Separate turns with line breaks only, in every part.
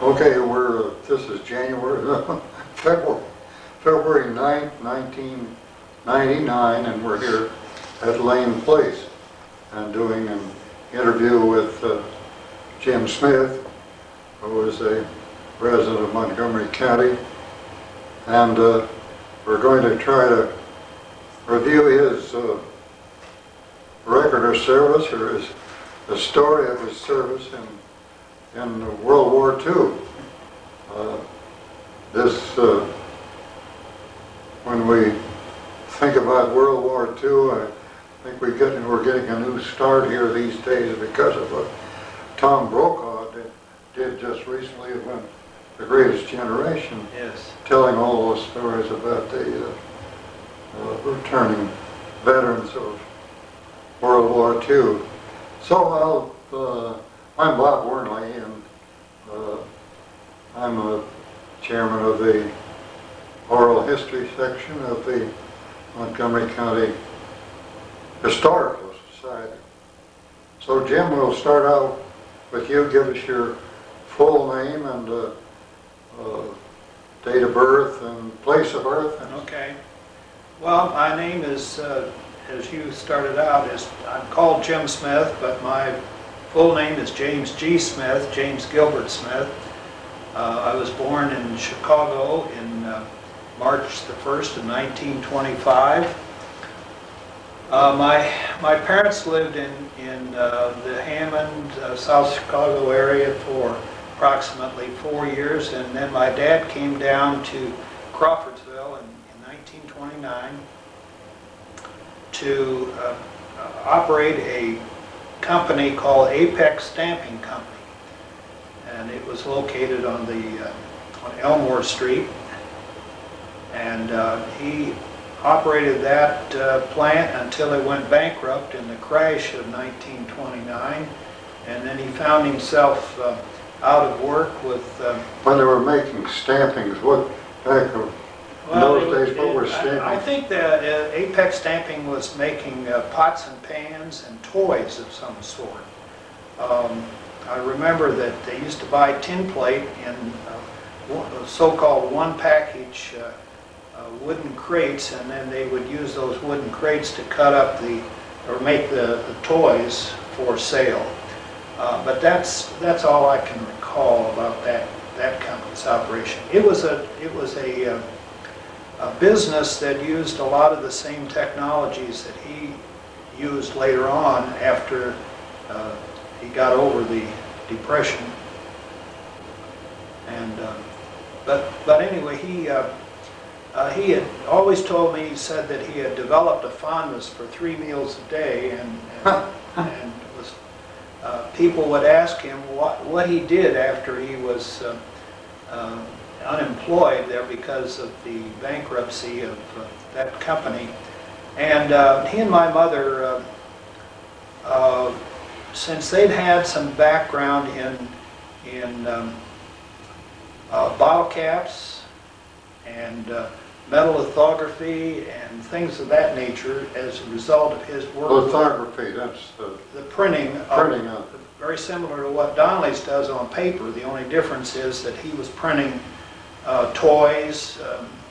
Okay, this is January, February 9th, 1999, and we're here at Lane Place and doing an interview with Jim Smith, who is a resident of Montgomery County, and we're going to try to review his record of service, or the story of his service in World War II. When we think about World War II, I think we're getting a new start here these days because of what Tom Brokaw did just recently when The Greatest Generation,
yes,
telling all those stories about the returning veterans of World War II. So I'm Bob Wernle, and I'm a chairman of the oral history section of the Montgomery County Historical Society. So Jim, we'll start out with you. Give us your full name and date of birth and place of birth.
Okay. Well, my name is, as you started out, I'm called Jim Smith, but my full name is James G. Smith, James Gilbert Smith. I was born in Chicago in March the 1st of 1925. My parents lived in the Hammond, South Chicago area for approximately 4 years, and then my dad came down to Crawfordsville in 1929 to operate a company called Apex Stamping Company, and it was located on Elmore Street, and he operated that plant until it went bankrupt in the crash of 1929, and then he found himself out of work with...
when they were making stampings, in those days, what were stampings?
I think that Apex Stamping was making pots and pans and toys of some sort. I remember that they used to buy tin plate in so-called one-package wooden crates, and then they would use those wooden crates to cut up or make the toys for sale. But that's all I can recall about that company's operation. It was a business that used a lot of the same technologies that he used later on after he got over the Depression. And but anyway, he had always told me, he said that he had developed a fondness for 3 meals a day, and was, people would ask him what he did after he was unemployed there because of the bankruptcy of that company. And he and my mother, since they'd had some background in bottle caps and metal lithography and things of that nature as a result of his work.
Lithography, that's
the printing of very similar to what Donnelly's does on paper. The only difference is that he was printing toys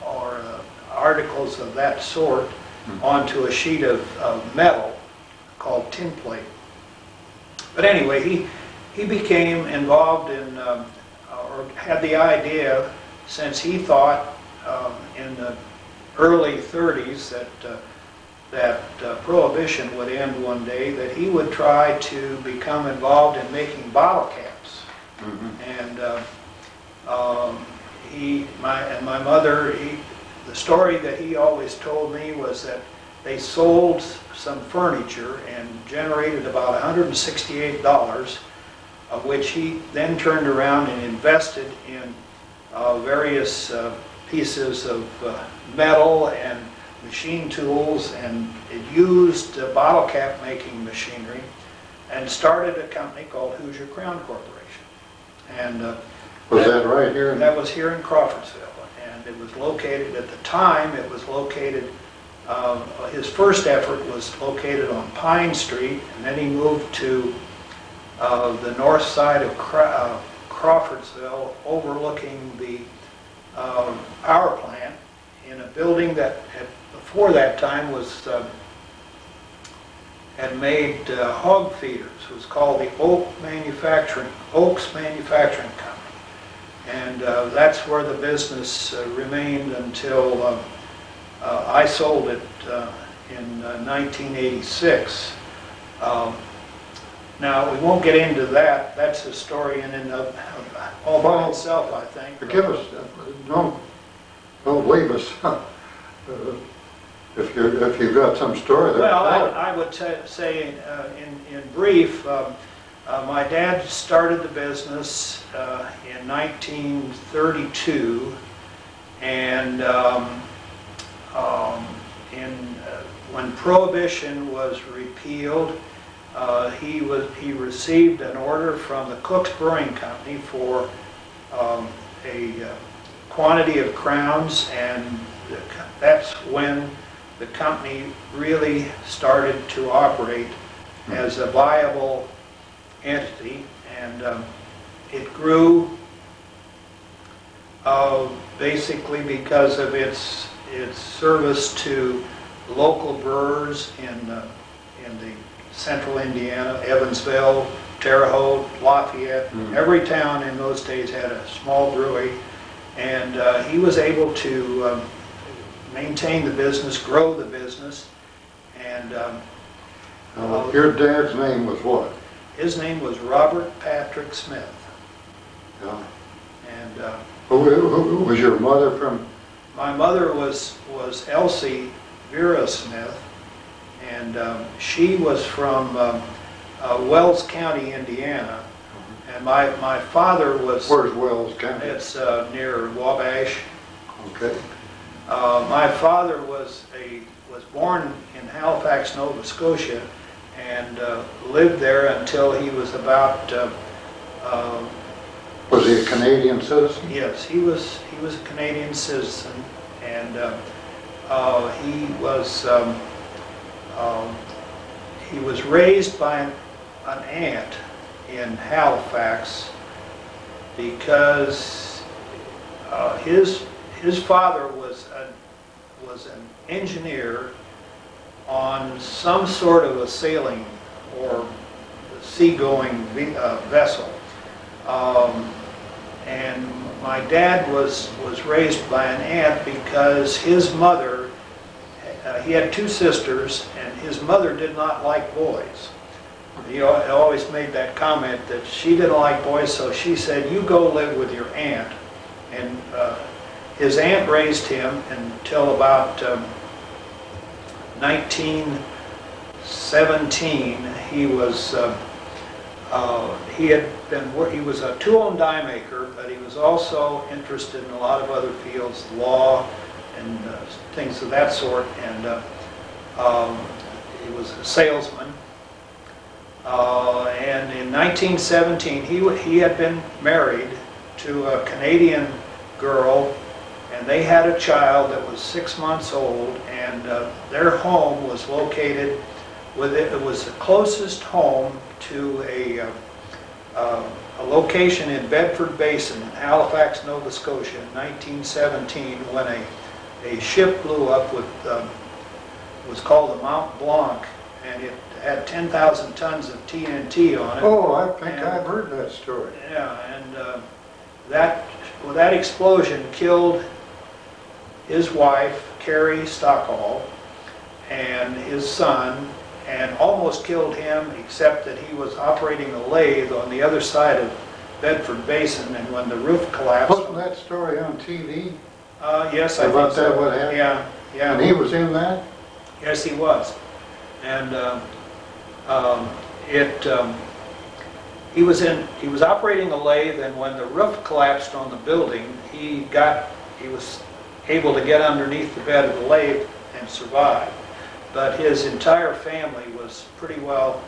or articles of that sort onto a sheet of metal called tin plate. But anyway, he became involved in, or had the idea, since he thought in the early 30s that Prohibition would end one day, that he would try to become involved in making bottle caps. And my mother, the story that he always told me was that they sold some furniture and generated about $168, of which he then turned around and invested in various pieces of metal and machine tools, and it used bottle cap making machinery, and started a company called Hoosier Crown Corporation. And
was that right here?
That was here in Crawfordsville, and it was located, at the time, it was located, his first effort was located on Pine Street, and then he moved to the north side of Crawfordsville, overlooking the power plant in a building that before that time was had made hog feeders. It was called the Oaks Manufacturing Company, and that's where the business remained until I sold it in 1986. Now, we won't get into that. That's a story in and of all by itself, I think.
Forgive us. Don't leave us. If you've got some story there.
Well, I would say in brief, my dad started the business in 1932, and when Prohibition was repealed, he received an order from the Cook's Brewing Company for a quantity of crowns, and that's when the company really started to operate as a viable entity, and it grew basically because of its service to local brewers in the central Indiana, Evansville, Terre Haute, Lafayette. Every town in those days had a small brewery, and he was able to maintain the business, grow the business, and
your dad's name was what?
His name was Robert Patrick Smith.
Yeah.
And
who was your mother from?
my mother was Elsie Vera Smith, and she was from Wells County, Indiana. And my father was...
Where's Wells County?
It's near Wabash.
Okay.
My father was born in Halifax, Nova Scotia, and lived there until he was about...
was he a Canadian citizen?
Yes, he was a Canadian citizen, and he was raised by an aunt in Halifax because his father was an engineer on some sort of a sailing or seagoing vessel, and my dad was raised by an aunt because his mother, he had two sisters, and his mother did not like boys. He always made that comment that she didn't like boys, so she said, "You go live with your aunt." And his aunt raised him until about 1917. He was he was a tool and die maker, but he was also interested in a lot of other fields, law and things of that sort, and he was a salesman. And in 1917, he had been married to a Canadian girl, and they had a child that was 6 months old, and their home was located it was the closest home to a location in Bedford Basin in Halifax, Nova Scotia in 1917, when a ship blew up with was called the Mount Blanc, and it had 10,000 tons of TNT on it.
Oh, I think I've heard that story.
Yeah, and that explosion killed his wife, Carrie Stockall, and his son, and almost killed him, except that he was operating a lathe on the other side of Bedford Basin, and when the roof collapsed...
Wasn't that story on TV?
Yes, I think so.
About that what happened?
Yeah, yeah.
And he was in that?
Yes, he was. And he was operating a lathe, and when the roof collapsed on the building, he was able to get underneath the bed of the lathe and survive. But his entire family was pretty well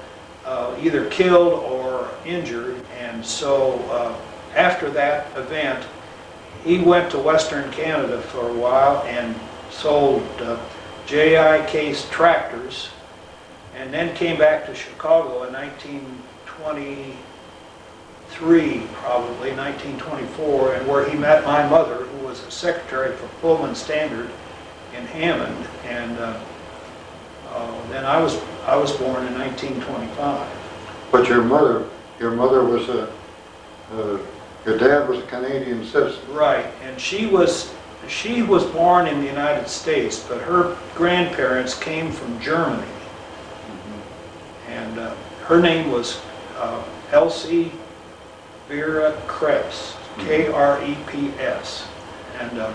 either killed or injured, and so after that event, he went to Western Canada for a while and sold J.I. Case tractors, and then came back to Chicago in 1923 probably 1924, and where he met my mother, who was a secretary for Pullman Standard in Hammond, and then I was born in 1925.
But your mother was your dad was a Canadian citizen.
Right, and she was born in the United States, but her grandparents came from Germany, and her name was Elsie Vera Krebs, K-R-E-P-S, and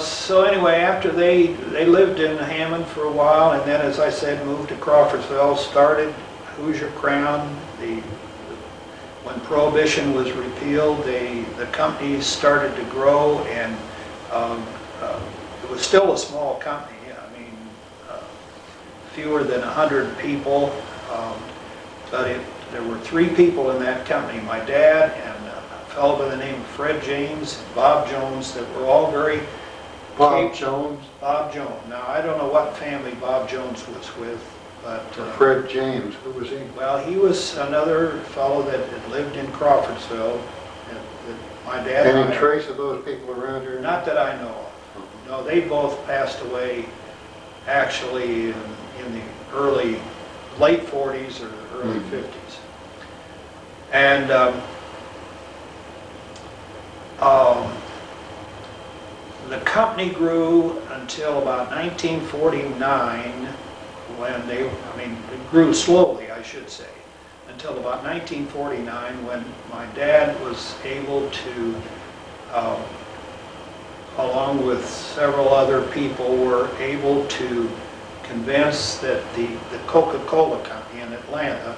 so anyway, after they lived in Hammond for a while, and then, as I said, moved to Crawfordsville, started Hoosier Crown. When Prohibition was repealed, the company started to grow, and it was still a small company. I mean, fewer than 100 people, but there were 3 people in that company: my dad and a fellow by the name of Fred James and Bob Jones, that were all very
Bob Jones?
Bob Jones. Now, I don't know what family Bob Jones was with, but...
Fred James, who was he?
Well, he was another fellow that had lived in Crawfordsville. My dad...
Any trace of those people around here?
Not that I know of. No, they both passed away actually in the late 40s or early 50s. And the company grew until about 1949, when it grew slowly, I should say, until about 1949, when my dad was able to, along with several other people, were able to convince that the Coca-Cola company in Atlanta,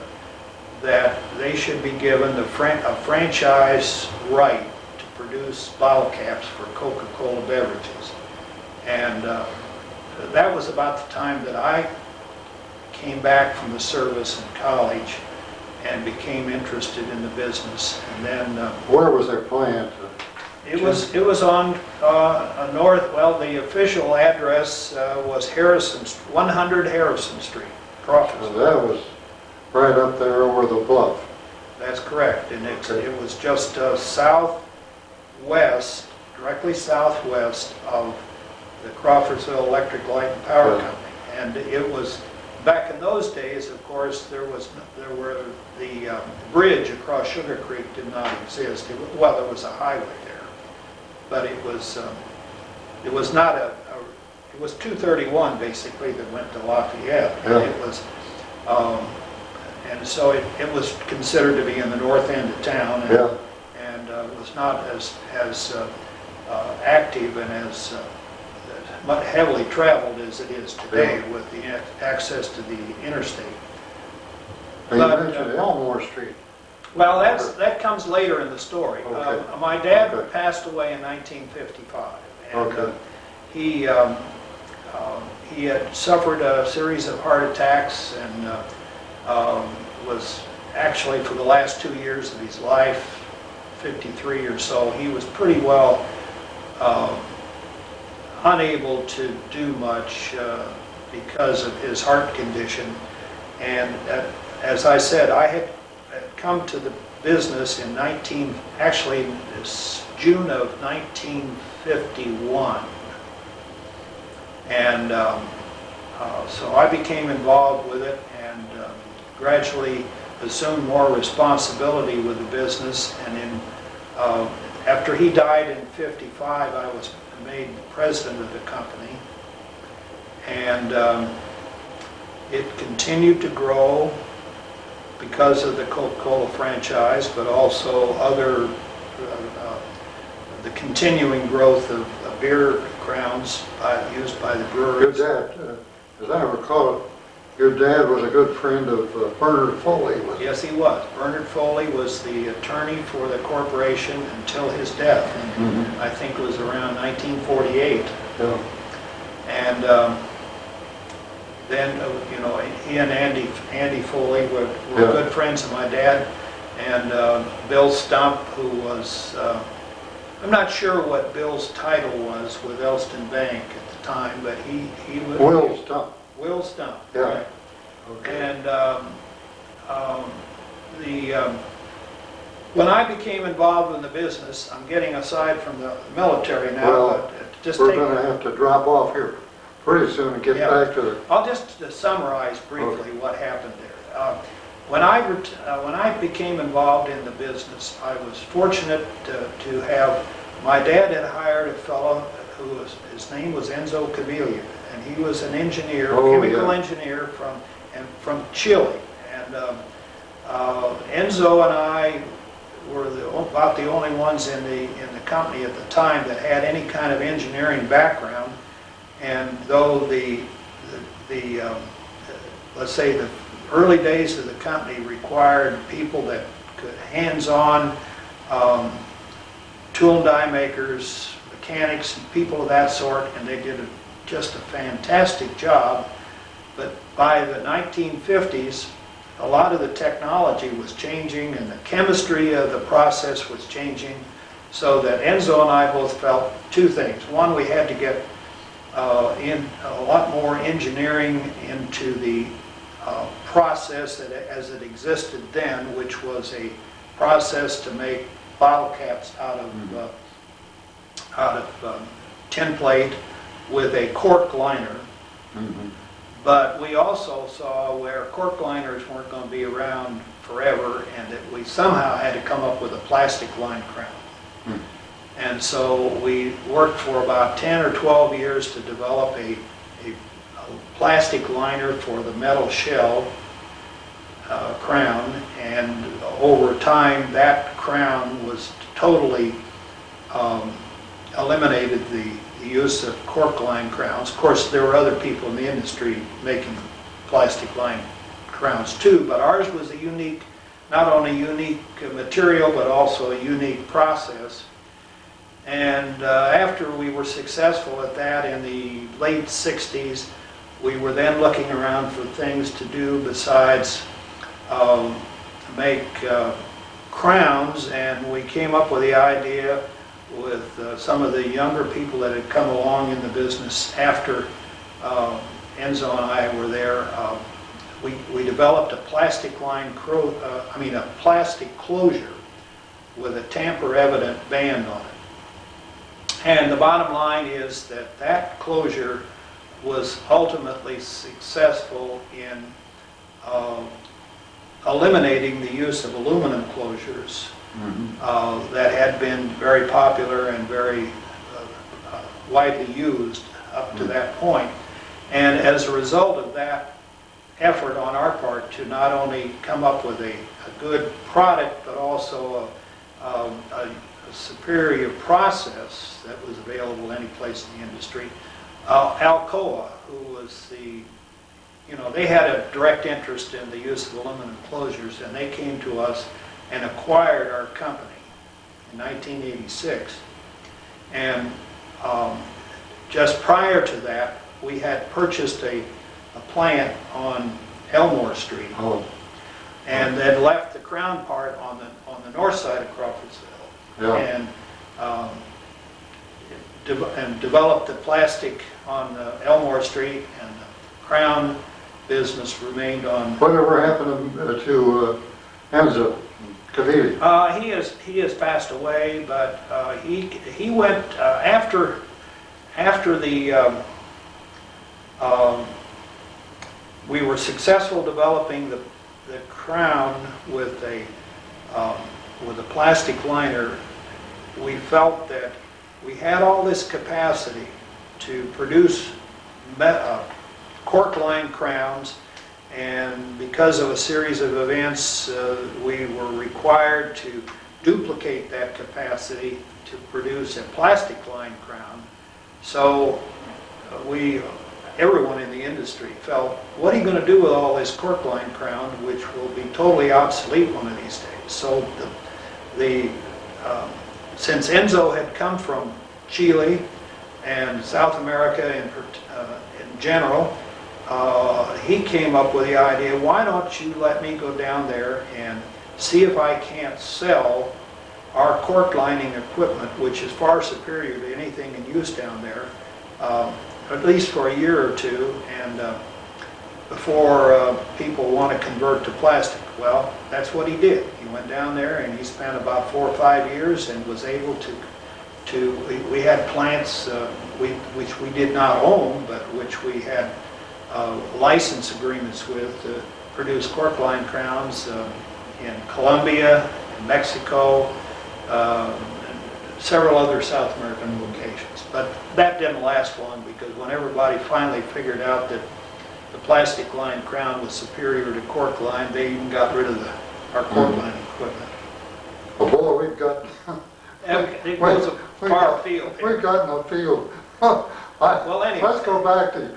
that they should be given a franchise right to produce bottle caps for Coca-Cola beverages. And that was about the time that I came back from the service in college and became interested in the business. And then
where was their plant?
It was on north. Well, the official address was 100 Harrison Street, Crawfordsville.
So that was right up there over the bluff.
That's correct, and it was just southwest, directly southwest of the Crawfordsville Electric Light and Power Company. And it was, back in those days, of course, the bridge across Sugar Creek did not exist. Well, there was a highway there, but it was not it was 231 basically that went to Lafayette.
Yeah.
It was, and so it was considered to be in the north end of town, and,
yeah.
and was not as active and as heavily traveled as it is today,
yeah,
with the access to the interstate.
You mentioned Elmore Street.
Well, that comes later in the story.
Okay.
My dad
Okay.
passed away in 1955, and
Okay.
He had suffered a series of heart attacks, and was actually, for the last 2 years of his life, 53 or so, he was pretty well unable to do much because of his heart condition. And as I said, I had come to the business in June of 1951. And so I became involved with it, and gradually assumed more responsibility with the business. And after he died in '55, I was made president of the company, and it continued to grow because of the Coca-Cola franchise, but also other the continuing growth of beer grounds used by the brewers.
Your dad, as I recall, your dad was a good friend of Bernard Foley.
Yes, he was. Bernard Foley was the attorney for the corporation until his death.
Mm-hmm.
I think it was around 1948.
Yeah.
And then, he and Andy Foley were
yeah,
good friends of my dad. And Bill Stump, who was, I'm not sure what Bill's title was with Elston Bank at the time, but he was...
Will Stump.
Will Stump,
Yeah.
right.
Okay.
And when I became involved in the business, I'm getting aside from the military now,
Well,
but just
we're
take.
going to have to drop off here pretty soon and get
Yeah.
back to the...
I'll just summarize briefly what happened there. When I became involved in the business, I was fortunate to have, my dad had hired a fellow his name was Enzo Caviglia, and he was an engineer, chemical engineer from Chile. And Enzo and I were about the only ones in the company at the time that had any kind of engineering background. And though let's say the early days of the company required people that could hands-on tool and die makers, mechanics, and people of that sort, and they did just a fantastic job. But by the 1950s, a lot of the technology was changing and the chemistry of the process was changing, so that Enzo and I both felt two things. One, we had to get in a lot more engineering into the process as it existed then, which was a process to make bottle caps out of tin plate with a cork liner.
Mm-hmm.
But we also saw where cork liners weren't going to be around forever, and that we somehow had to come up with a plastic lined crown.
Mm.
And so we worked for about 10 or 12 years to develop a plastic liner for the metal shell crown, and over time that crown was totally eliminated the use of cork lined crowns. Of course, there were other people in the industry making plastic lined crowns too, but ours was a unique, not only unique material, but also a unique process. And after we were successful at that in the late 60s, we were then looking around for things to do besides make crowns, and we came up with the idea with some of the younger people that had come along in the business after Enzo and I were there. We developed a plastic line, a plastic closure with a tamper-evident band on it. And the bottom line is that that closure was ultimately successful in eliminating the use of aluminum closures. Mm-hmm. That had been very popular and very widely used up to that point. And as a result of that effort on our part to not only come up with a good product, but also a superior process that was available any place in the industry, Alcoa, who was they had a direct interest in the use of aluminum closures, and they came to us and acquired our company in 1986. And just prior to that, we had purchased a plant on Elmore Street, and then left the crown part on the north side of Crawfordsville, and developed the plastic on Elmore Street, and the crown business remained on.
Whatever happened to Enzo Caviglia?
He has passed away, but he went after the we were successful developing the crown with a plastic liner. We felt that we had all this capacity to produce cork-lined crowns, and because of a series of events, we were required to duplicate that capacity to produce a plastic-lined crown. So everyone in the industry felt, what are you going to do with all this cork-lined crown, which will be totally obsolete one of these days? So since Enzo had come from Chile and South America in general, he came up with the idea, why don't you let me go down there and see if I can't sell our cork lining equipment, which is far superior to anything in use down there, at least for a year or two, and before people want to convert to plastic. Well, that's what he did. He went down there and he spent about 4 or 5 years and was able we had plants which we did not own, but which we had license agreements with to produce cork line crowns in Colombia, in Mexico, and several other South American locations. But that didn't last long because when everybody finally figured out that the plastic line crown was superior to cork line, they even got rid of our cork line equipment.
Well, boy, we've got...
It goes a far afield.
We've got in the field.
Well, anyway.
Let's go back to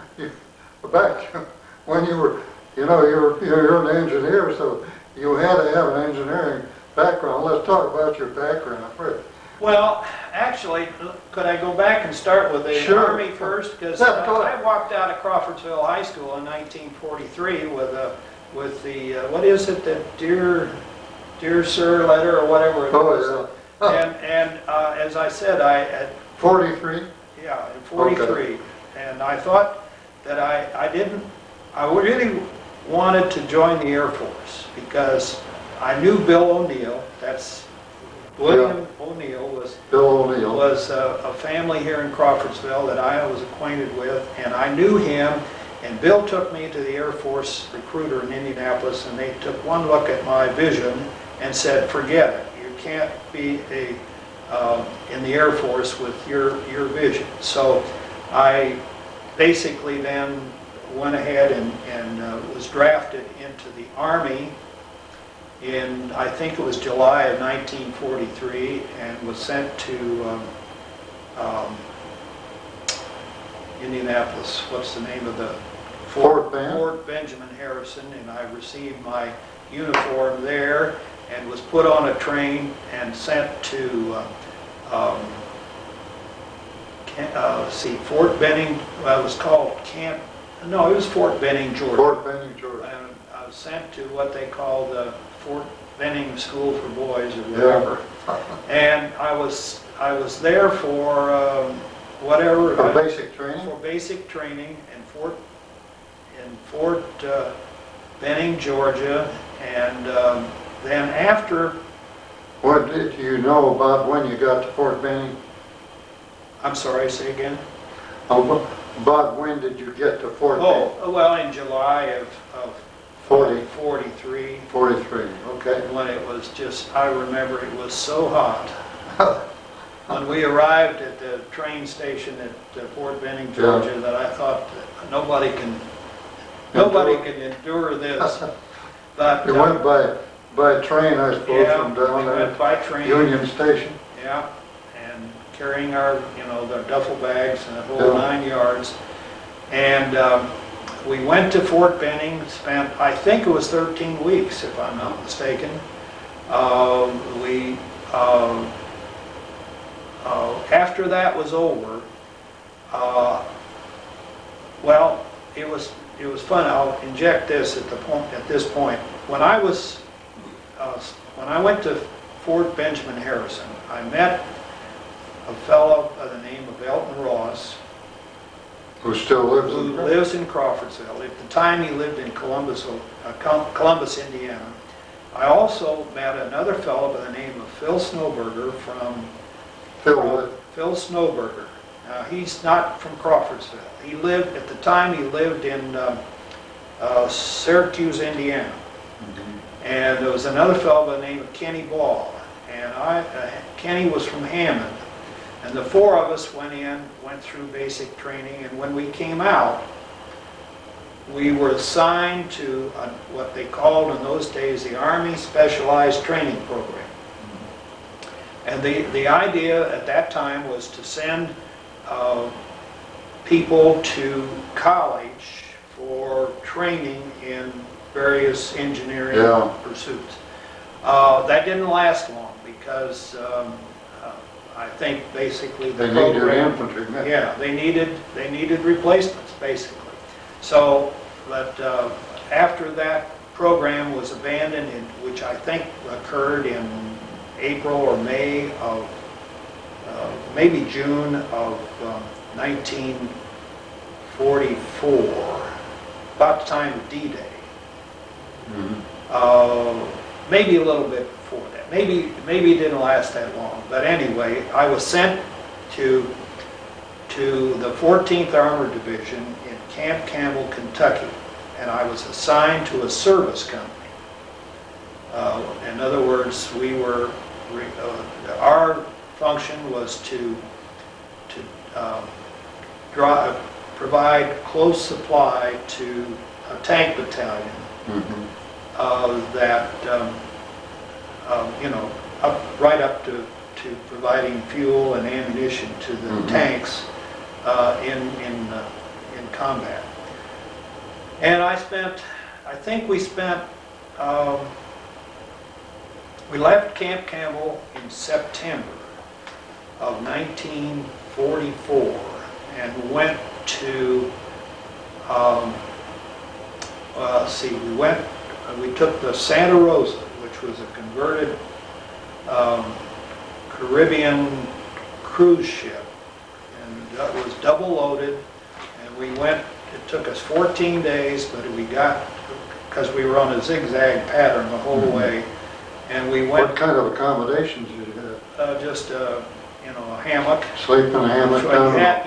when you were, you're an engineer, so you had to have an engineering background. Let's talk about your background first.
Well, actually, could I go back and start with the
Sure.
Army first? Because
Yeah, go ahead.
I walked out of Crawfordsville High School in 1943 with the what is it, the Dear Sir letter or whatever it was.
Oh, yeah.
And as I said, I at
43?
yeah, in 43,
Okay.
and I thought that I really wanted to join the Air Force because I knew Bill O'Neill. That's William O'Neill
Bill O'Neill.
was a family here in Crawfordsville that I was acquainted with, and I knew him. And Bill took me to the Air Force recruiter in Indianapolis, and they took one look at my vision and said, "Forget it. You can't be in the Air Force with your vision." So I basically then went ahead and was drafted into the Army in, I think it was July of 1943, and was sent to Indianapolis. What's the name of the
Fort Bend?
Fort Benjamin Harrison, and I received my uniform there and was put on a train and sent to Fort Benning. Well, it was called Camp. No, it was Fort Benning, Georgia.
Fort Benning, Georgia.
And I was sent to what they call the Fort Benning School for Boys or whatever.
Yeah.
And I was there for whatever.
For basic training?
For basic training in Fort Benning, Georgia, and then after.
What did you know about when you got to Fort Benning?
I'm sorry, say again.
About when did you get to Fort Benning?
Oh, well, in July of 43.
43, okay.
When it was just, I remember it was so hot. When we arrived at the train station at Fort Benning, Georgia, that I thought nobody can endure this. But
You went by train, I suppose,
yeah,
from down
we
there.
went by train.
Union Station.
Yeah, and carrying our, the duffel bags and the whole
Yeah.
9 yards. And we went to Fort Benning, spent, I think it was 13 weeks, if I'm not mistaken. After that was over, well, it was fun. I'll inject this at this point. When I went to Fort Benjamin Harrison, I met a fellow by the name of Elton Ross,
Who still lives
who
in there?
lives in Crawfordsville. At the time, he lived in Columbus, Indiana. I also met another fellow by the name of Phil Snowberger from Phil Snowberger. Now, he's not from Crawfordsville. He lived, at the time, he lived in Syracuse, Indiana. And there was another fellow by the name of Kenny Ball. And Kenny was from Hammond. And the four of us went through basic training, and when we came out, we were assigned to what they called in those days the Army Specialized Training Program. And the idea at that time was to send people to college for training in various engineering pursuits. That didn't last long because I think basically the
They needed
program,
infantrymen.
yeah, they needed replacements basically. So, but after that program was abandoned, which I think occurred in April or May of, maybe June of 1944, about the time of D-Day. maybe a little bit before that. Maybe it didn't last that long. But anyway, I was sent to the 14th Armored Division in Camp Campbell, Kentucky, and I was assigned to a service company. In other words, our function was to provide close supply to a tank battalion.
Mm-hmm.
Right up to providing fuel and ammunition to the
mm-hmm.
tanks in combat. And I think we left Camp Campbell in September of 1944 and went to, we took the Santa Rosa, which was a converted Caribbean cruise ship, and that was double loaded, and we went, it took us 14 days, but we got, because we were on a zigzag pattern the whole
mm-hmm.
way, and we went...
What kind of accommodations did you have?
Just, a hammock.
Sleep in a hammock?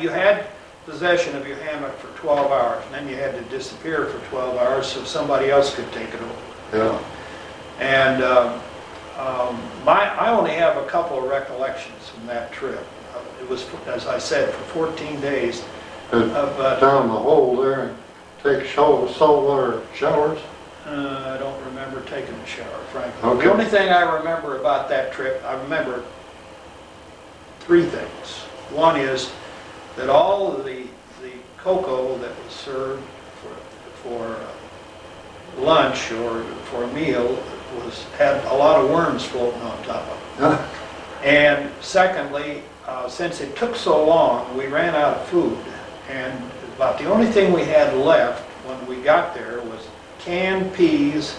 You had possession of your hammock for 12 hours, and then you had to disappear for 12 hours so somebody else could take it over.
Yeah.
And I only have a couple of recollections from that trip. It was, as I said, for 14 days.
Down the hole there and take saltwater showers?
I don't remember taking a shower, frankly.
Okay.
The only thing I remember about that trip, I remember three things. One is that all of the cocoa that was served for lunch or for a meal had a lot of worms floating on top of it. And secondly, since it took so long, we ran out of food, and about the only thing we had left when we got there was canned peas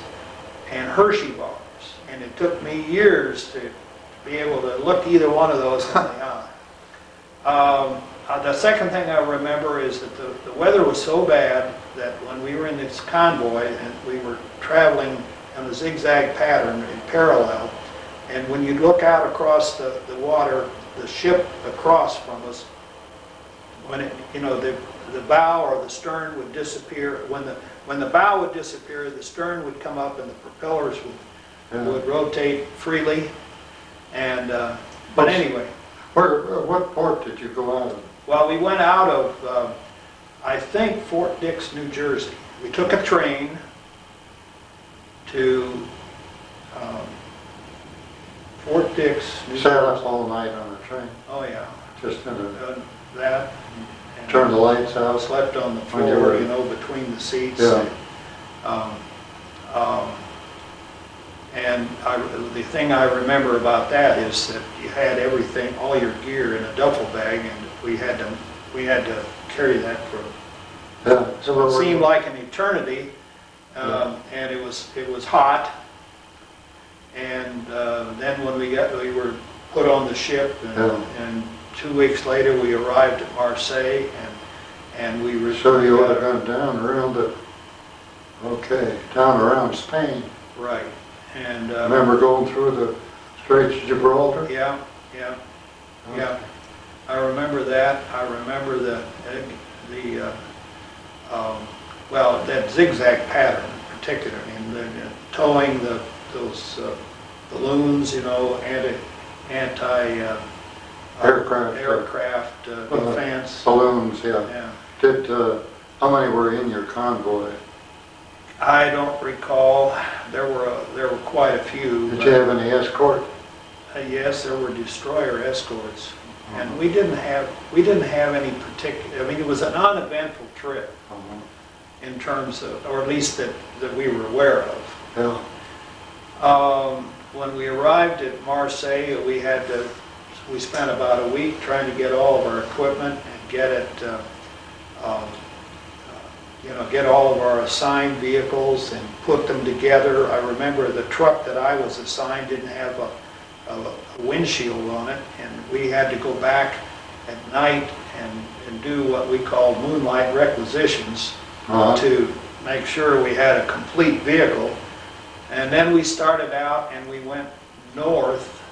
and Hershey bars, and it took me years to be able to look either one of those in the eye. The second thing I remember is that the weather was so bad that when we were in this convoy and we were traveling on a zigzag pattern in parallel, and when you look out across the water, the ship across from us, when the bow or the stern would disappear, when the bow would disappear, the stern would come up and the propellers would rotate freely. And but anyway.
What port did you go out of?
Well, we went out of, I think, Fort Dix, New Jersey. We took a train to Fort Dix, New Jersey.
Sat up all night on a train?
Oh, yeah.
Just in
that. And
turn the lights out?
Slept on the floor, between the seats.
Yeah.
And the thing I remember about that is that you had everything, all your gear in a duffel bag, and we had to carry that for.
Yeah.
So it seemed like an eternity, and it was hot. And then when we were put on the ship, and 2 weeks later we arrived at Marseille, and we were.
So you would have gone down around down around Spain.
Right. And
remember going through the Straits of Gibraltar?
Yeah. I remember that. I remember that zigzag pattern in particular, and towing those balloons, aircraft defense
balloons. Yeah. Did how many were in your convoy?
I don't recall. There were quite a few.
Did you have any escort?
Yes, there were destroyer escorts, and we didn't have any particular. I mean, it was an uneventful trip in terms of, or at least that we were aware of.
Yeah.
When we arrived at Marseille, we spent about a week trying to get all of our equipment and get it. Get all of our assigned vehicles and put them together. I remember the truck that I was assigned didn't have a windshield on it, and we had to go back at night and do what we called moonlight requisitions to make sure we had a complete vehicle. And then we started out and we went north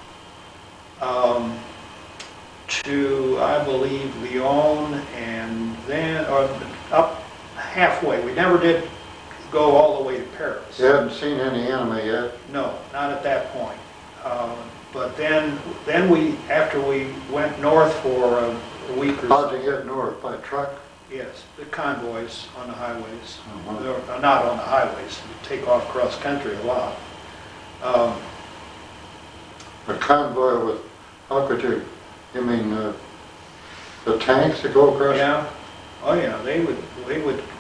to, I believe, Lyon, and then up halfway. We never did go all the way to Paris.
You hadn't seen any enemy yet?
No, not at that point. But then we, after we went north for a week or so.
How'd you get north? By truck?
Yes, the convoys on the highways.
Uh-huh.
Not on the highways, you take off cross country a lot.
A convoy with, how could you mean the tanks that go across?
Yeah, oh yeah,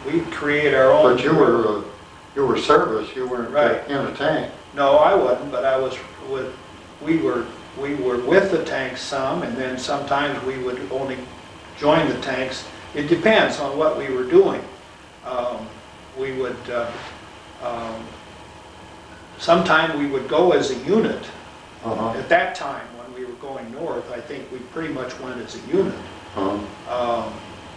we'd create our own.
But you were service, you weren't
Right.
in a tank.
No, I wasn't, but I was with, we were with the tanks some, and then sometimes we would only join the tanks. It depends on what we were doing. We would, sometime we would go as a unit.
Uh-huh.
At that time, when we were going north, I think we pretty much went as a unit.
Uh-huh.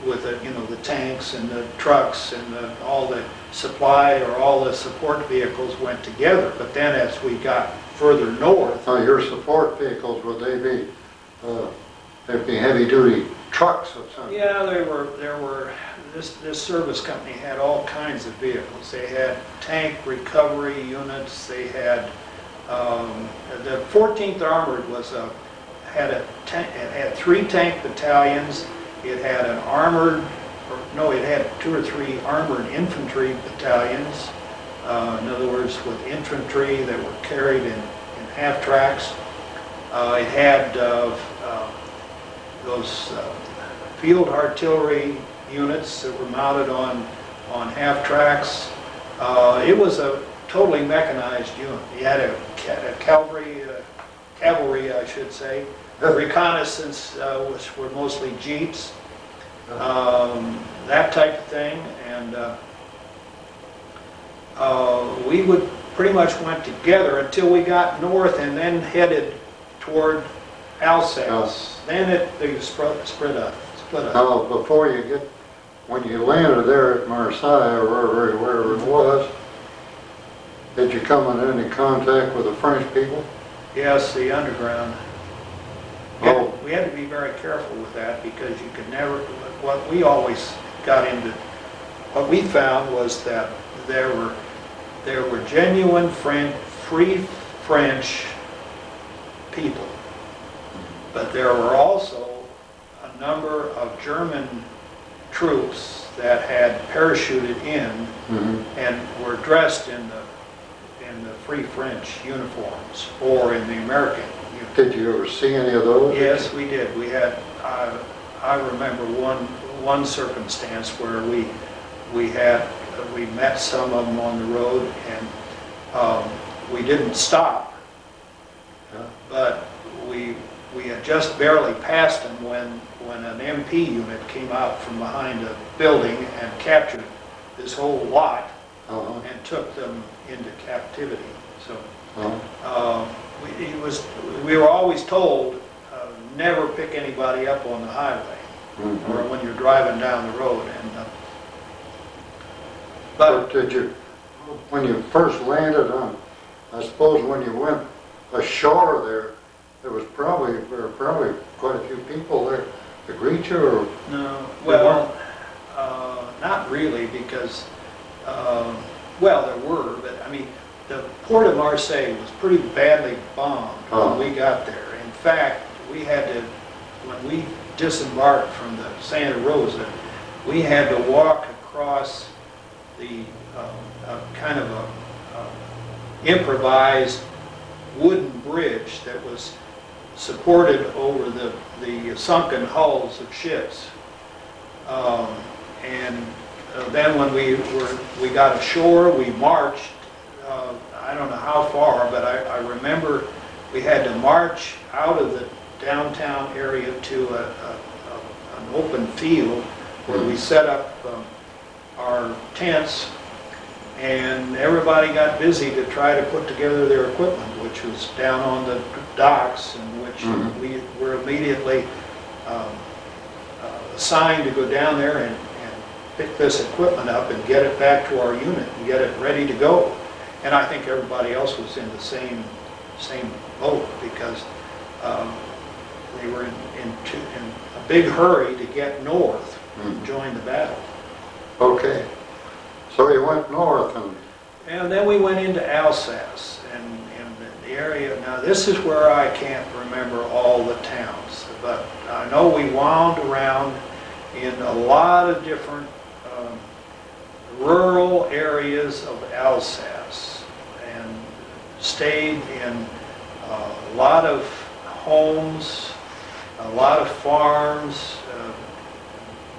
With the tanks and the trucks and all the supply or all the support vehicles went together. But then as we got further north.
Now your support vehicles, would they be, they'd be heavy duty trucks of some?
Yeah, there were, this service company had all kinds of vehicles. They had tank recovery units, they had, the 14th Armored had 3 tank battalions. It had an it had 2 or 3 armored infantry battalions. In other words, with infantry that were carried in half-tracks. It had those field artillery units that were mounted on half-tracks. It was a totally mechanized unit. You had a cavalry, I should say. Reconnaissance were mostly jeeps, that type of thing, and we would pretty much went together until we got north and then headed toward Alsace. Then they split up.
Now, before you get, when you landed there at Marseille or wherever it was, did you come in any contact with the French people?
Yes, the underground. We had to be very careful with that because you could never, what we always got into, what we found was that there were genuine free French people, but there were also a number of German troops that had parachuted in and were dressed in the Free French uniforms or in the American uniforms.
Did you ever see any of those?
Yes, we did. We had. I remember one circumstance where we met some of them on the road, and we didn't stop, but we had just barely passed them when an MP unit came out from behind a building and captured this whole lot and took them into captivity. So we were always told never pick anybody up on the highway or when you're driving down the road. And
but did you, when you first landed on, I suppose when you went ashore there were probably quite a few people there to greet you, or?
No, well, not really, because well, there were, but I mean, the port of Marseille was pretty badly bombed when we got there. In fact, we had to, when we disembarked from the Santa Rosa, we had to walk across the kind of a improvised wooden bridge that was supported over the sunken hulls of ships. And then when we got ashore, we marched. I don't know how far, but I remember we had to march out of the downtown area to an open field where we set up our tents, and everybody got busy to try to put together their equipment, which was down on the docks, in which we were immediately assigned to go down there and pick this equipment up and get it back to our unit and get it ready to go. And I think everybody else was in the same boat, because they were in a big hurry to get north and join the battle.
Okay. So you went north
And then we went into Alsace, and the area. Now this is where I can't remember all the towns, but I know we wound around in a lot of different rural areas of Alsace, and stayed in a lot of homes, a lot of farms,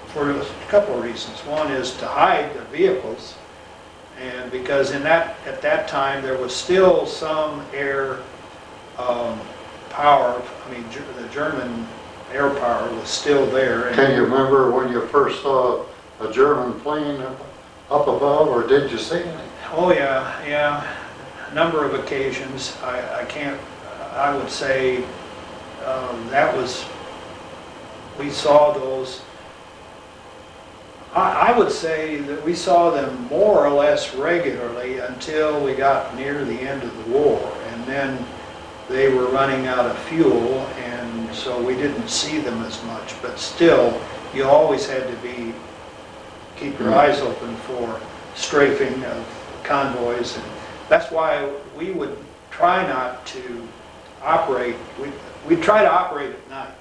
for a couple of reasons. One is to hide the vehicles, and because at that time there was still some air power. I mean, the German air power was still there.
can you remember when you first saw a German plane up above, or did you see any?
Oh yeah, a number of occasions. I would say we saw those. I would say that we saw them more or less regularly until we got near the end of the war, and then they were running out of fuel, and so we didn't see them as much. But still, you always had to keep your eyes open for strafing of convoys, and that's why we would try not to operate. We'd try to operate at night.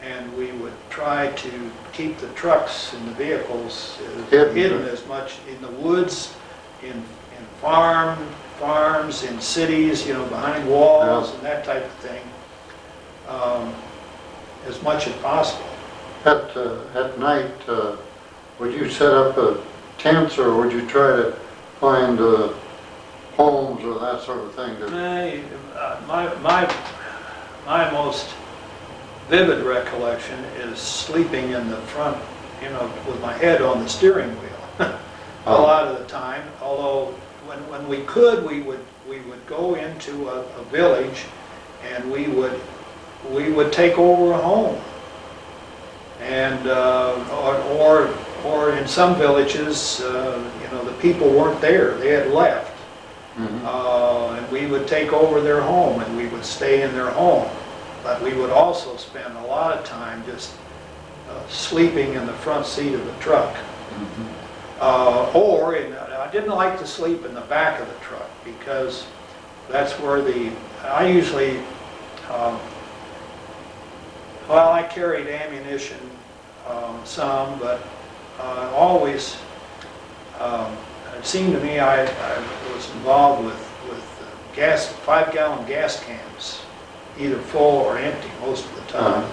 And we would try to keep the trucks and the vehicles hidden as much in the woods, in farms, in cities, behind walls and that type of thing, as much as possible.
At night, would you set up tents, or would you try to find homes or that sort of thing?
My most vivid recollection is sleeping in the front, with my head on the steering wheel a lot of the time. Although when we could, we would go into a village, and we would take over a home, and or in some villages, the people weren't there; they had left, and we would take over their home, and we would stay in their home. But we would also spend a lot of time just sleeping in the front seat of the truck. I didn't like to sleep in the back of the truck, because that's where I usually, I carried ammunition, some, but always, it seemed to me I was involved with 5-gallon gas cans, either full or empty most of the time.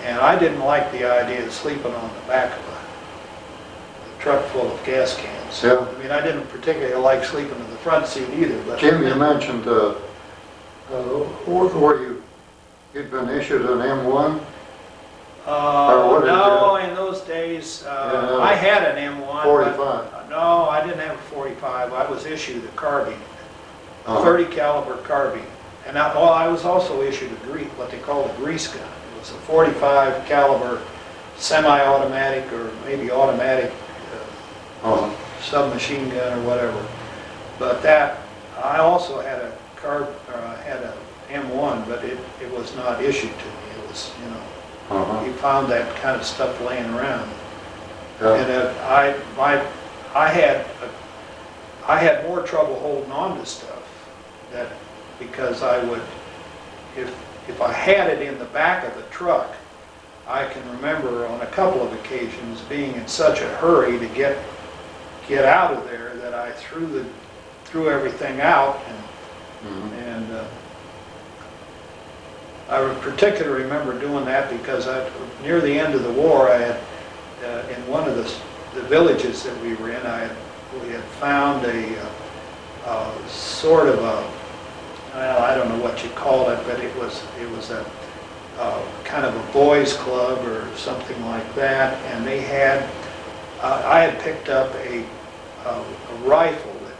And I didn't like the idea of sleeping on the back of a truck full of gas cans.
Yeah.
I mean, I didn't particularly like sleeping in the front seat either. But
Jim, you mentioned you'd been issued an M1?
No, in those days, I had an M1.
45.
No, I didn't have a 45. I was issued a carbine, a 30 caliber carbine. And I was also issued what they called a grease gun. It was a 45 caliber semi-automatic, or maybe automatic submachine gun or whatever. But I also had a M1, but it was not issued to me. It was, you found that kind of stuff laying around. And I had more trouble holding on to stuff because I would, if I had it in the back of the truck, I can remember on a couple of occasions being in such a hurry to get out of there that I threw everything out, and I would particularly remember doing that because near the end of the war, I had in one of the villages that we were in, we had found a sort of I don't know what you call it, but it was a kind of a boys' club or something like that, and they had I had picked up a rifle that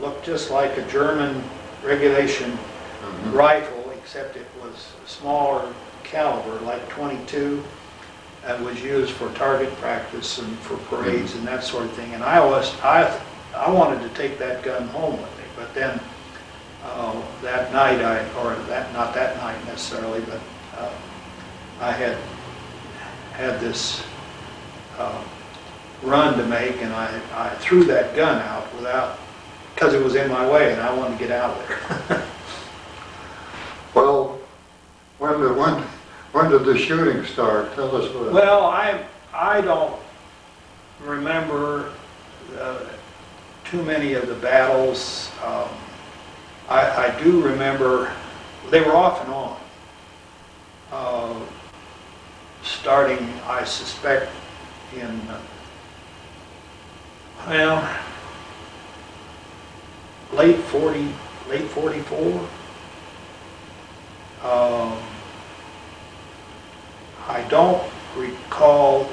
looked just like a German regulation rifle, except it was a smaller caliber, like .22, and was used for target practice and for parades and that sort of thing. And I I wanted to take that gun home with me, but then that night, not that night necessarily, but I had this run to make, and I threw that gun out because it was in my way, and I wanted to get out of there.
Well, when did the shooting start? Tell us what.
Well, I don't remember too many of the battles. I do remember they were off and on, starting, I suspect, in late 44. I don't recall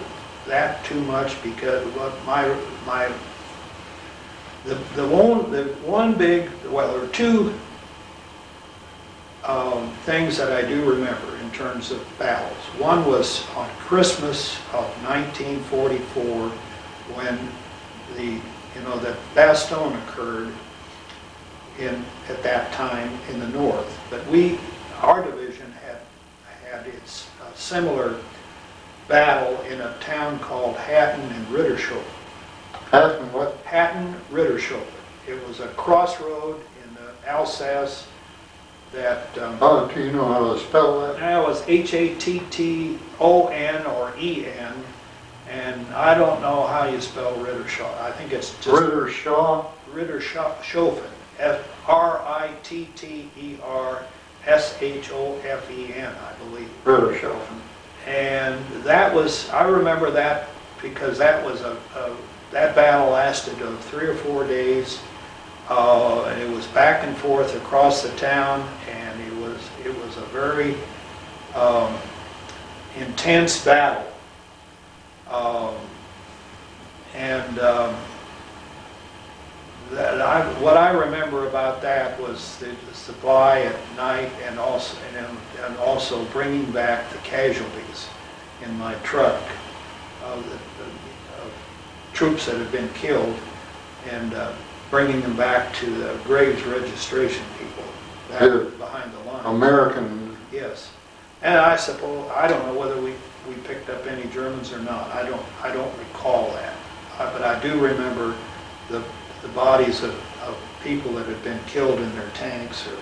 that too much because there are two things that I do remember in terms of battles. One was on Christmas of 1944 when the Bastogne occurred at that time in the north. But our division had its similar battle in a town called Hatton and Rittershope.
Hatton what?
Hatton, Rittershope. It was a crossroad in Alsace that...
do you know how to spell that?
That was Hatton or En, and I don't know how you spell Rittershope. I think it's just...
Rittershaw?
Rittershofen. Rittershofen, I believe.
Rittershofen.
And that was, I remember that because that was that battle lasted 3 or 4 days. And it was back and forth across the town, and it was a very intense battle. What I remember about that was the supply at night, and also bringing back the casualties in my truck of troops that had been killed, and bringing them back to the graves registration people back behind the line.
American.
Yes, and I suppose I don't know whether we picked up any Germans or not. I don't recall that, but I do remember the bodies of people that had been killed in their tanks or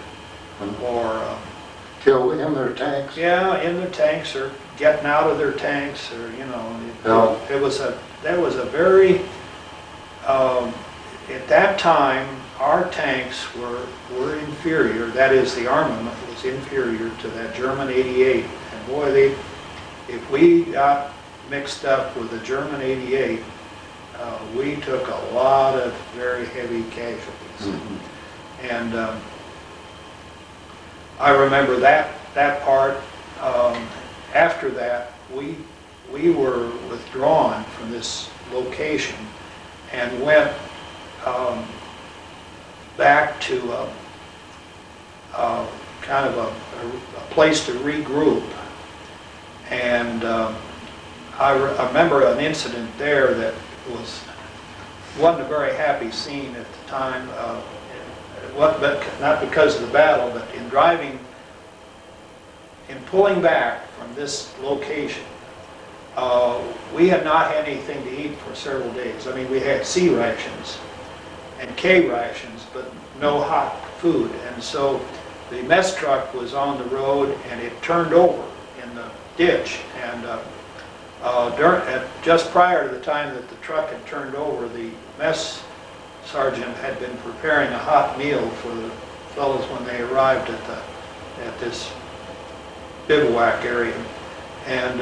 Killed in their tanks?
Yeah, in their tanks or getting out of their tanks, or that was a very at that time our tanks were inferior. That is, the armament was inferior to that German 88. And boy, if we got mixed up with the German 88, we took a lot of very heavy casualties.
Mm-hmm.
And I remember that part. After that, we were withdrawn from this location and went back to kind of a place to regroup. And I remember an incident there that wasn't a very happy scene at the time. But not because of the battle, but in pulling back from this location, we had not had anything to eat for several days. I mean, we had C rations and K rations, but no hot food. And so the mess truck was on the road, and it turned over in the ditch. And just prior to the time that the truck had turned over, the mess sergeant had been preparing a hot meal for the fellows when they arrived at this bivouac area. And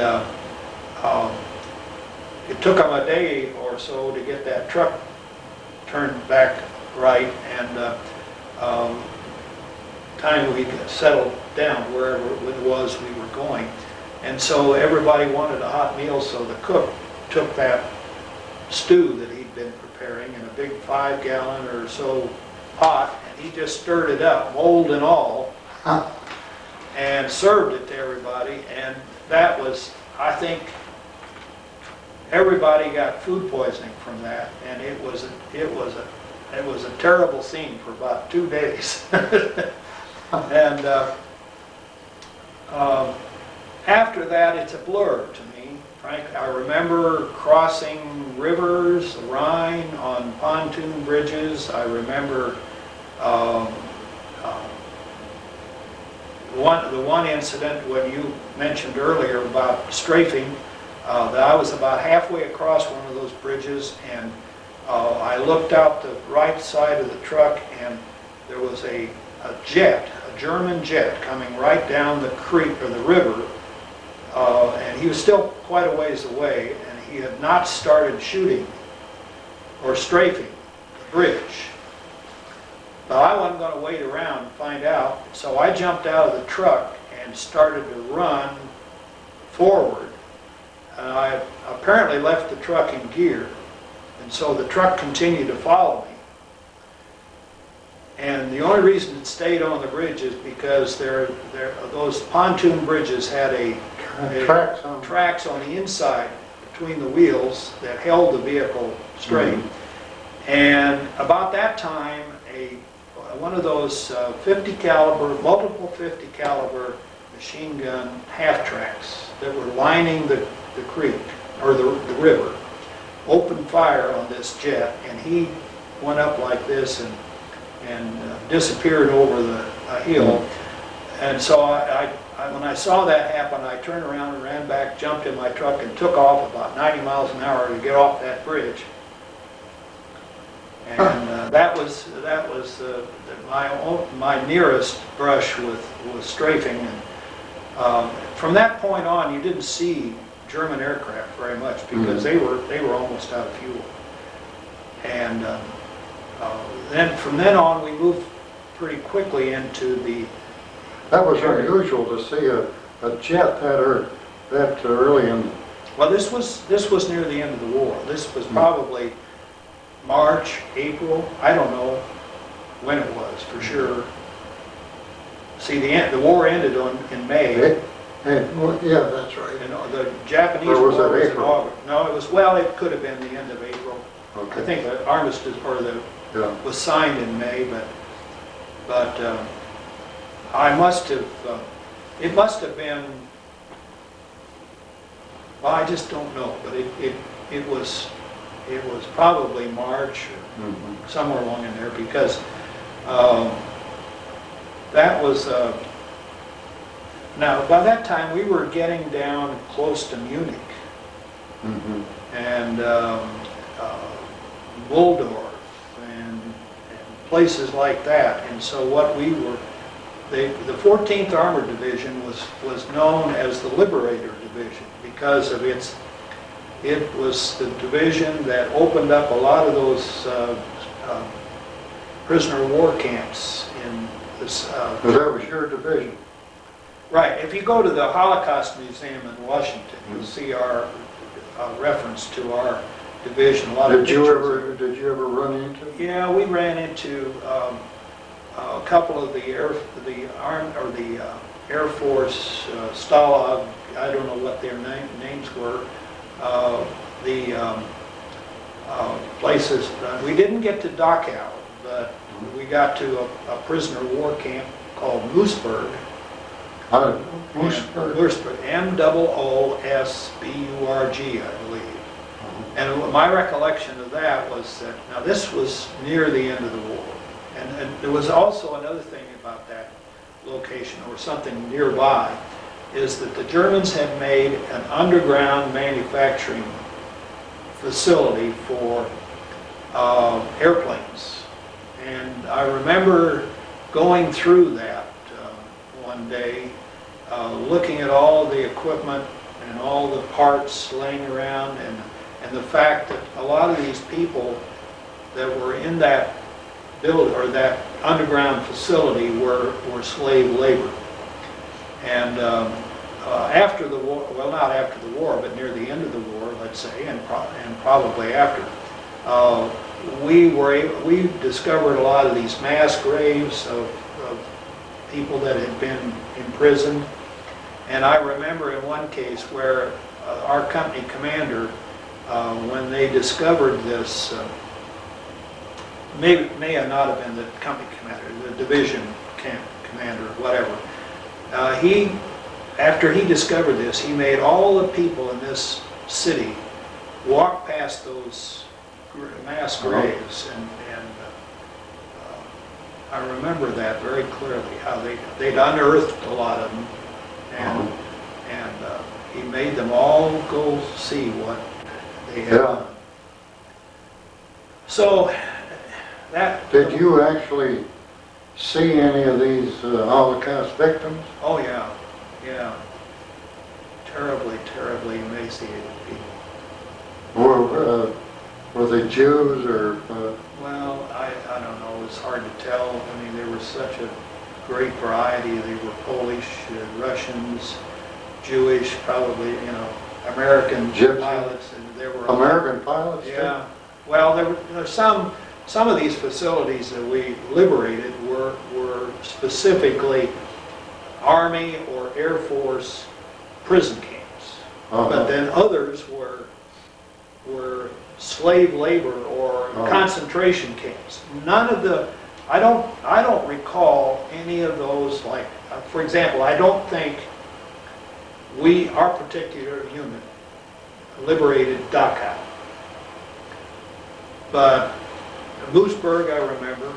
it took them a day or so to get that truck turned back right, and time we could settle down wherever it was we were going. And so everybody wanted a hot meal, so the cook took that stew that he'd been preparing in a big 5-gallon or so pot, and he just stirred it up, mold and all, and served it to everybody. And that was, I think, everybody got food poisoning from that, and it was it was a terrible scene for about 2 days. And after that, it's a blur to me. Frank, I remember crossing rivers, the Rhine, on pontoon bridges. I remember the one incident when you mentioned earlier about strafing, that I was about halfway across one of those bridges, and I looked out the right side of the truck, and there was a jet, a German jet, coming right down the creek or the river, and he was still quite a ways away, and he had not started shooting or strafing the bridge. But I wasn't going to wait around and find out, so I jumped out of the truck and started to run forward. And I apparently left the truck in gear, and so the truck continued to follow me. And the only reason it stayed on the bridge is because those pontoon bridges had tracks on the inside between the wheels that held the vehicle straight. And about that time, one of those 50 caliber, multiple 50 caliber machine gun half tracks that were lining the creek or the river opened fire on this jet, and he went up like this and disappeared over the hill. And so when I saw that happen, I turned around and ran back, jumped in my truck, and took off about 90 miles an hour to get off that bridge. And that was my nearest brush with strafing. And from that point on, you didn't see German aircraft very much because they were almost out of fuel. And then from then on, we moved pretty quickly into the.
That was unusual to see a jet that early in.
Well, this was near the end of the war. This was probably March, April. I don't know when it was for sure. See, the war ended in May.
Yeah, that's right.
And the Japanese
Or was
war
it
was in
April?
August. No, it could have been the end of April.
Okay.
I think the armistice was signed in May, but I must have. It must have been. Well, I just don't know, but it was probably March or somewhere along in there, because that was. Now, by that time, we were getting down close to Munich and Waldorf and places like that. And so what we were, the 14th Armored Division was known as the Liberator Division because of it was the division that opened up a lot of those prisoner of war camps in this.
But that was your division.
Right. If you go to the Holocaust Museum in Washington, you'll see our reference to our division. A lot of
Did you ever run into?
Yeah, we ran into a couple of the Air Force Stalag. I don't know what their names were. Places. We didn't get to Dachau, but we got to a prisoner of war camp called Moosburg. Moosburg, M-O-O-S-B-U-R-G, I believe. And my recollection of that was that, now this was near the end of the war. And there was also another thing about that location, or something nearby, is that the Germans had made an underground manufacturing facility for airplanes. And I remember going through that one day, looking at all the equipment and all the parts laying around, and the fact that a lot of these people that were in that build or that underground facility were slave labor. And after the war, well, not after the war, but near the end of the war, let's say, and probably after, we discovered a lot of these mass graves of people that had been imprisoned. And I remember in one case where our company commander, when they discovered this may have not have been the company commander, the division commander, whatever. After he discovered this, he made all the people in this city walk past those mass graves, and I remember that very clearly, how they'd unearthed a lot of them, and he made them all go see what they had done. So that...
Did you actually see any of these Holocaust victims?
Oh yeah, yeah. Terribly, terribly emaciated people.
Were they Jews or?
Well, I don't know. It's hard to tell. I mean, there was such a great variety. They were Polish, Russians, Jewish, probably, you know, American
Gypsy.
pilots, and there were
American pilots?
Yeah. Well, there were some of these facilities that we liberated were specifically Army or Air Force prison camps, but then others were slave labor or concentration camps. None of the, I don't recall any of those, like, for example, I don't think our particular unit liberated Dachau. But Moosburg I remember,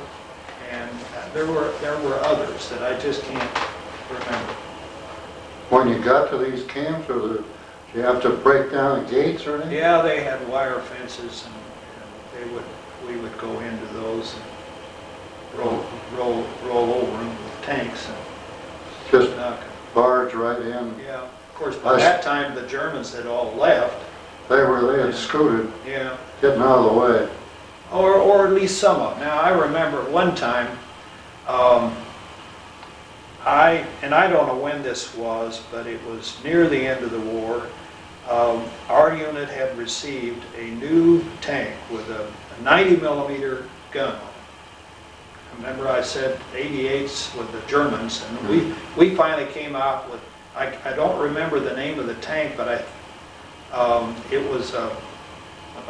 and there were others that I just can't remember.
When you got to these camps, did you have to break down the gates or anything?
Yeah, they had wire fences, and we would go into those and roll over them with tanks and
just
knock.
barge right in.
Yeah, of course by that time the Germans had all left.
They had scooted,
Yeah.
getting out of the way.
Or at least some of them. Now I remember one time, I don't know when this was, but it was near the end of the war. Our unit had received a new tank with a 90 millimeter gun on it. Remember I said 88s with the Germans, and we finally came out with, I don't remember the name of the tank, but it was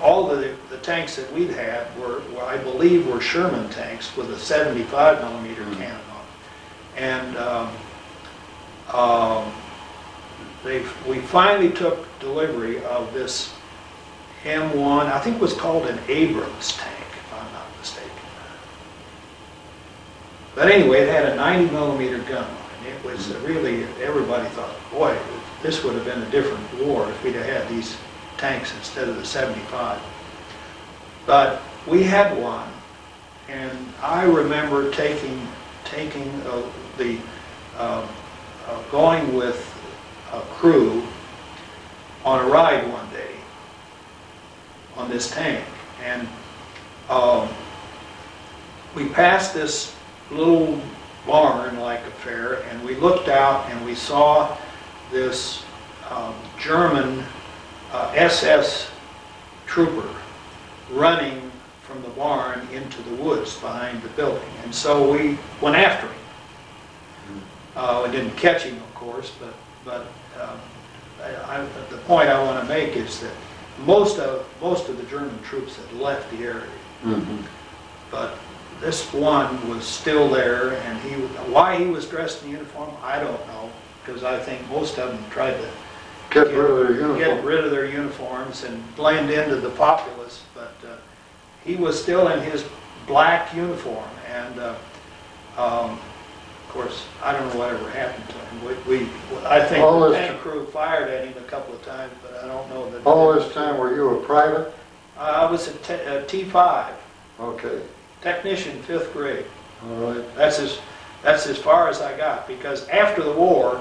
all the tanks that we'd had were I believe were Sherman tanks with a 75 millimeter cannon on them. And we finally took delivery of this M1, I think it was called an Abrams tank, if I'm not mistaken. But anyway, it had a 90 millimeter gun on it. It was really, everybody thought, boy, this would have been a different war if we'd have had these tanks instead of the 75. But we had one, and I remember going with a crew on a ride one day on this tank, and we passed this little barn-like affair, and we looked out and we saw this German SS trooper running from the barn into the woods behind the building, and so we went after him. We didn't catch him, of course, but the point I want to make is that most of the German troops had left the area, but this one was still there, and why he was dressed in uniform, I don't know, because I think most of them tried to get rid of their uniforms and blend into the populace, but he was still in his black uniform, and of course, I don't know whatever happened to him. I think the tank crew fired at him a couple of times, but I don't know that.
All this time, were you a private?
I was a T5.
Okay.
Technician, 5th grade.
All right.
That's as far as I got, because after the war,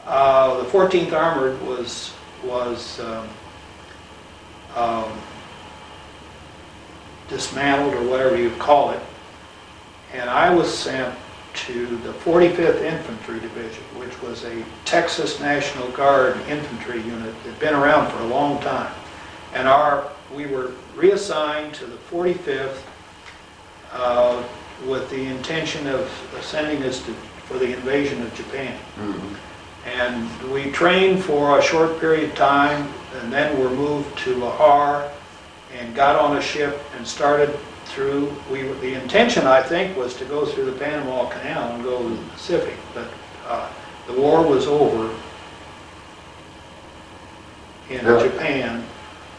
the 14th Armored was dismantled, or whatever you call it, and I was sent to the 45th Infantry Division, which was a Texas National Guard infantry unit that had been around for a long time. And we were reassigned to the 45th with the intention of sending us for the invasion of Japan. And we trained for a short period of time, and then were moved to Lahore, and got on a ship and started through, the intention, I think, was to go through the Panama Canal and go to the Pacific, but the war was over in Japan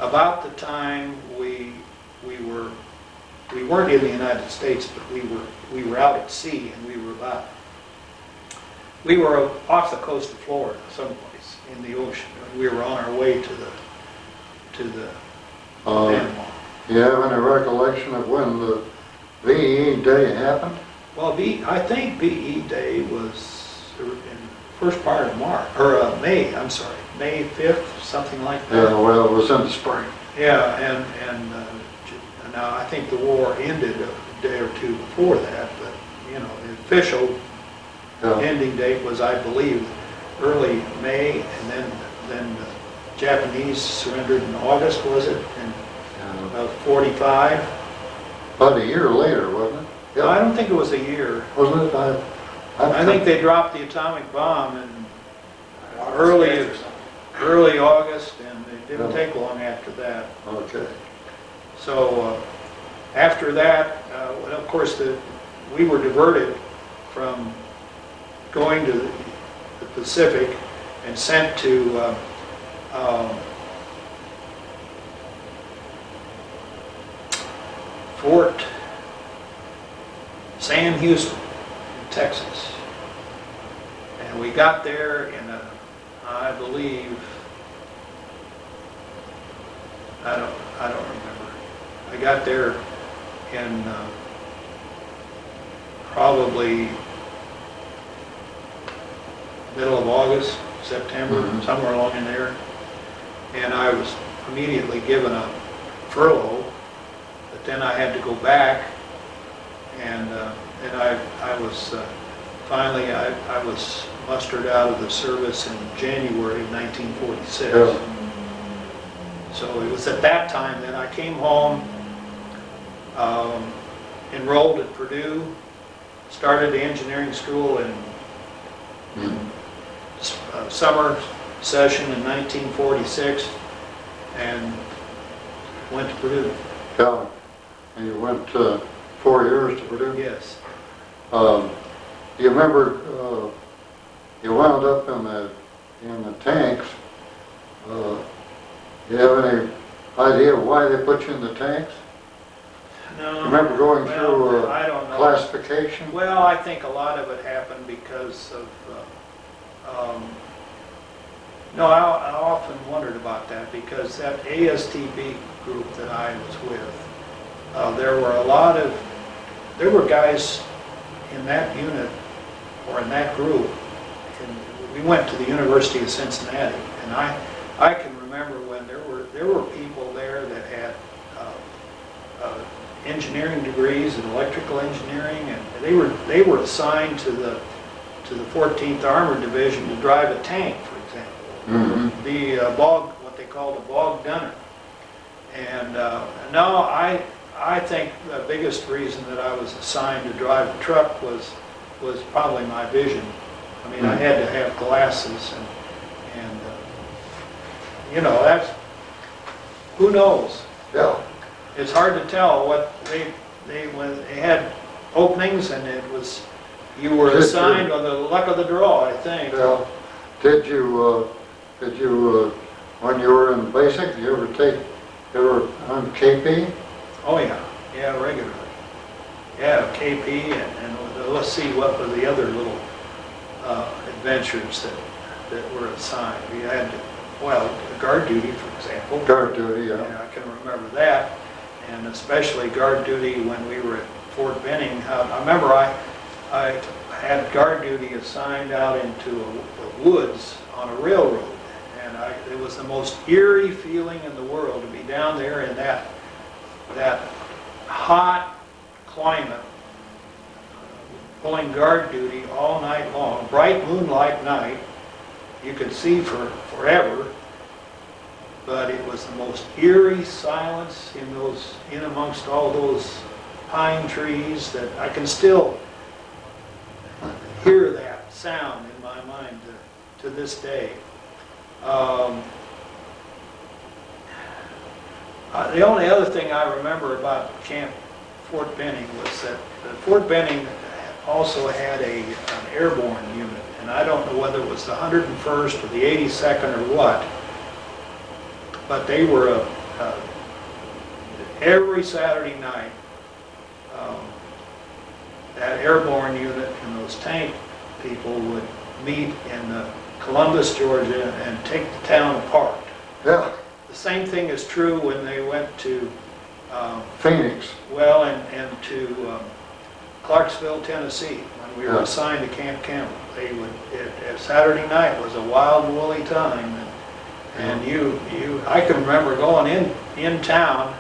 about the time we weren't in the United States, but we were out at sea, and we were off the coast of Florida, someplace in the ocean. We were on our way to the Panama.
You have any recollection of when the VE Day happened?
Well, I think VE Day was in the first part of March, or May, I'm sorry, May 5th, something like that.
Yeah, well, it was in the spring.
Yeah, and now I think the war ended a day or two before that, but, you know, the official ending date was, I believe, early May, and then the Japanese surrendered in August, was it? Of 45.
About a year later, wasn't it?
Yeah. No, I don't think it was a year.
Wasn't it?
I think they dropped the atomic bomb in early August, and it didn't take long after that.
Okay.
So after that, well, of course, we were diverted from going to the Pacific and sent to Fort San Houston in Texas, and we got there in I believe, I don't remember. I got there in probably middle of August, September, somewhere along in there, and I was immediately given a furlough. But then I had to go back, and I was finally I was mustered out of the service in January of 1946. Yeah. So it was at that time that I came home, enrolled at Purdue, started the engineering school in summer session in 1946, and went to Purdue.
Yeah. And you went 4 years to Purdue?
Yes.
You remember you wound up in the tanks. Do you have any idea why they put you in the tanks?
No.
You remember going through
I don't know.
Classification?
Well, I think a lot of it happened because of no, I often wondered about that, because that ASTB group that I was with, there were guys in that unit, or in that group, and we went to the University of Cincinnati, and I can remember when there were people there that had engineering degrees in electrical engineering, and they were assigned to the 14th Armored Division to drive a tank, for example, the what they called a bog gunner. And no, I think the biggest reason that I was assigned to drive a truck was probably my vision. I mean, I had to have glasses, and you know, that's, who knows?
Yeah.
It's hard to tell what when they had openings, and it was, you were assigned on the luck of the draw, I think.
Yeah. Did you when you were in basic, you ever on KP?
Oh yeah, regularly. Yeah, KP, and let's see, what were the other little adventures that were assigned. We had, well, guard duty, for example.
Guard duty, yeah.
Yeah, I can remember that, and especially guard duty when we were at Fort Benning. I remember I had guard duty assigned out into the woods on a railroad, and it was the most eerie feeling in the world to be down there in that hot climate, pulling guard duty all night long, bright moonlight night. You could see for forever, but it was the most eerie silence in amongst all those pine trees that I can still hear that sound in my mind to this day. The only other thing I remember about Camp Fort Benning was that Fort Benning also had an airborne unit, and I don't know whether it was the 101st or the 82nd or what, but they were every Saturday night, that airborne unit and those tank people would meet in Columbus, Georgia, and take the town apart.
Yeah.
The same thing is true when they went to
Phoenix.
well, and to Clarksville, Tennessee, when we were assigned to Camp Campbell. They would, Saturday night was a wild and woolly time, and I can remember going in town.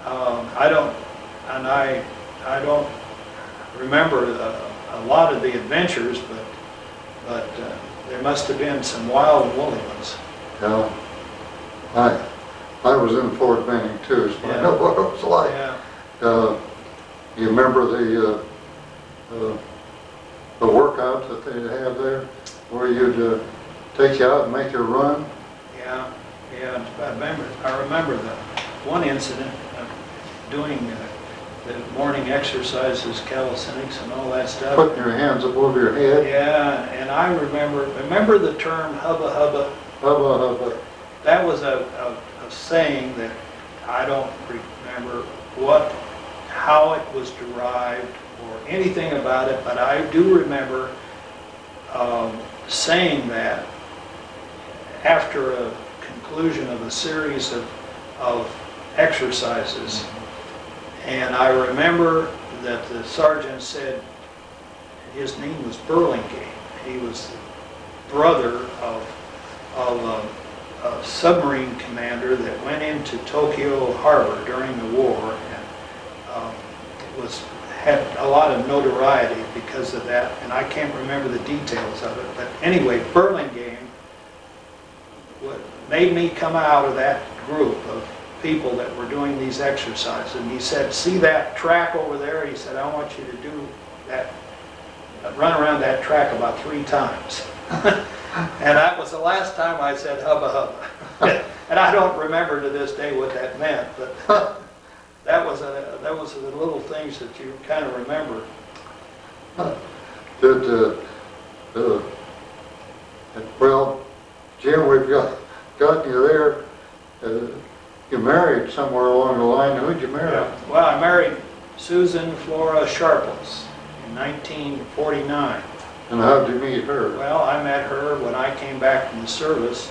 I don't remember a lot of the adventures, but there must have been some wild and woolly ones.
Yeah. I was in Fort Benning too, so I know what it was like.
Yeah.
You remember the workouts that they'd have there, where you'd take you out and make you run?
Yeah. I remember the one incident of doing the morning exercises, calisthenics, and all that stuff.
Putting your hands above your head.
Yeah, and I remember the term hubba hubba.
Hubba hubba.
That was a saying that I don't remember how it was derived or anything about it, but I do remember saying that after a conclusion of a series of exercises. And I remember that the sergeant said his name was Burlingame. He was the brother of a submarine commander that went into Tokyo Harbor during the war, and had a lot of notoriety because of that, and I can't remember the details of it. But anyway, Burlingame made me come out of that group of people that were doing these exercises, and he said, "See that track over there?" He said, "I want you to do that, run around that track about 3 times." And that was the last time I said hubba hubba. And I don't remember to this day what that meant, but that was the little things that you kind of remember.
Well, Jim, we've gotten you there. You married somewhere along the line. Who'd you marry?
Yeah. Well, I married Susan Flora Sharples in 1949.
And how'd you meet her?
Well, I met her when I came back from the service.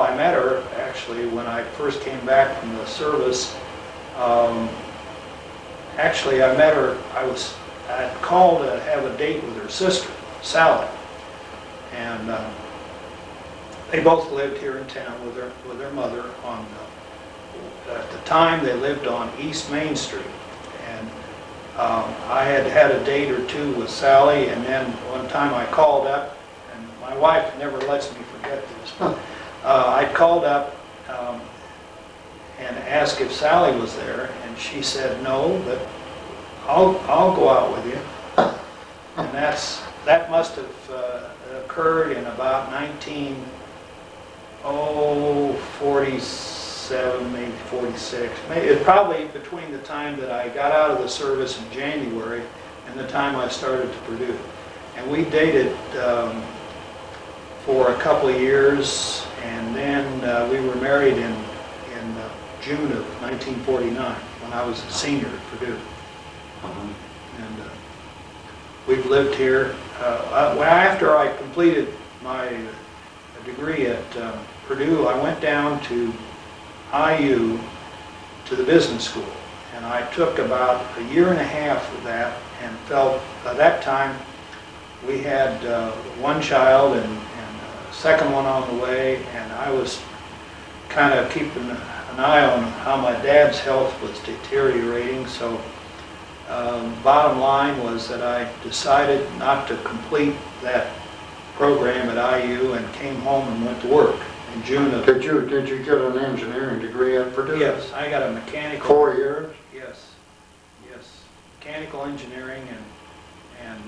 I met her actually when I first came back from the service. Actually, I met her, I had called to have a date with her sister, Sally. And they both lived here in town with their mother at the time they lived on East Main Street. And I had had a date or two with Sally, and then one time I called up, and my wife never lets me forget this. I called up and asked if Sally was there, and she said no, but I'll go out with you. And that must have occurred in about 1947, maybe 46. It's probably between the time that I got out of the service in January and the time I started to Purdue. And we dated for a couple of years, and then we were married in June of 1949 when I was a senior at Purdue. And we've lived here. After I completed my degree at Purdue, I went down to IU to the business school, and I took about a year and a half of that, and felt by that time we had one child and a second one on the way, and I was kind of keeping an eye on how my dad's health was deteriorating. So bottom line was that I decided not to complete that program at IU and came home and went to work in June of...
Did you get an engineering degree at Purdue?
Yes, I got a mechanical...
4 years?
Yes, mechanical engineering, and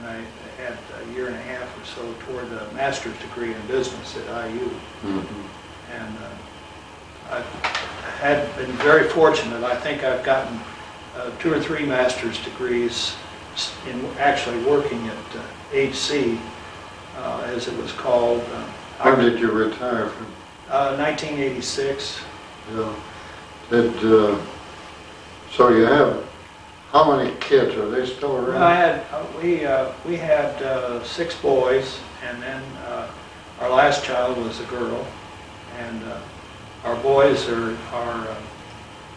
I had a year and a half or so toward a master's degree in business at IU. And I've been very fortunate. I think I've gotten 2 or 3 master's degrees in actually working at HC, as it was called.
When did you retire from?
1986.
Yeah. So you have, how many kids? Are they still around?
We had 6 boys, and then our last child was a girl, and our boys are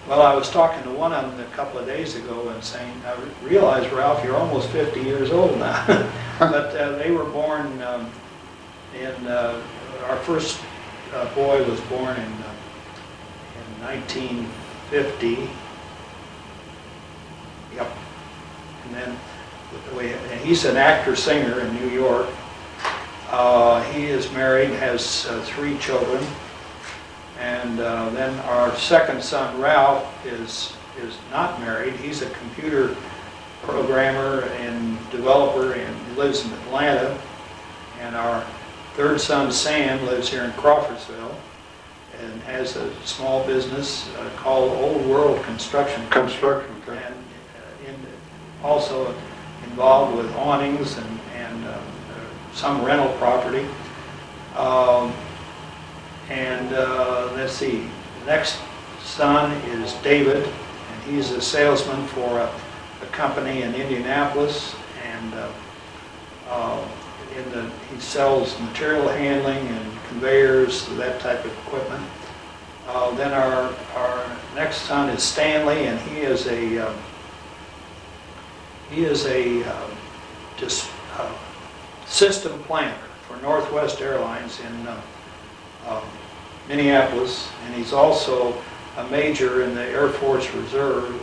well, I was talking to one of them a couple of days ago and saying, I realize, Ralph, you're almost 50 years old now. But they were born our first boy was born in 1950. Yep. And then he's an actor-singer in New York. He is married, has 3 children. And then our second son, Ralph, is not married. He's a computer programmer and developer, and he lives in Atlanta. And our third son, Sam, lives here in Crawfordsville and has a small business called Old World Construction.
Construction, okay.
And also involved with awnings and some rental property. Let's see, the next son is David, and he's a salesman for a company in Indianapolis, and he sells material handling and conveyors, that type of equipment. Then our next son is Stanley, and he is a system planner for Northwest Airlines in Minneapolis, and he's also a major in the Air Force Reserve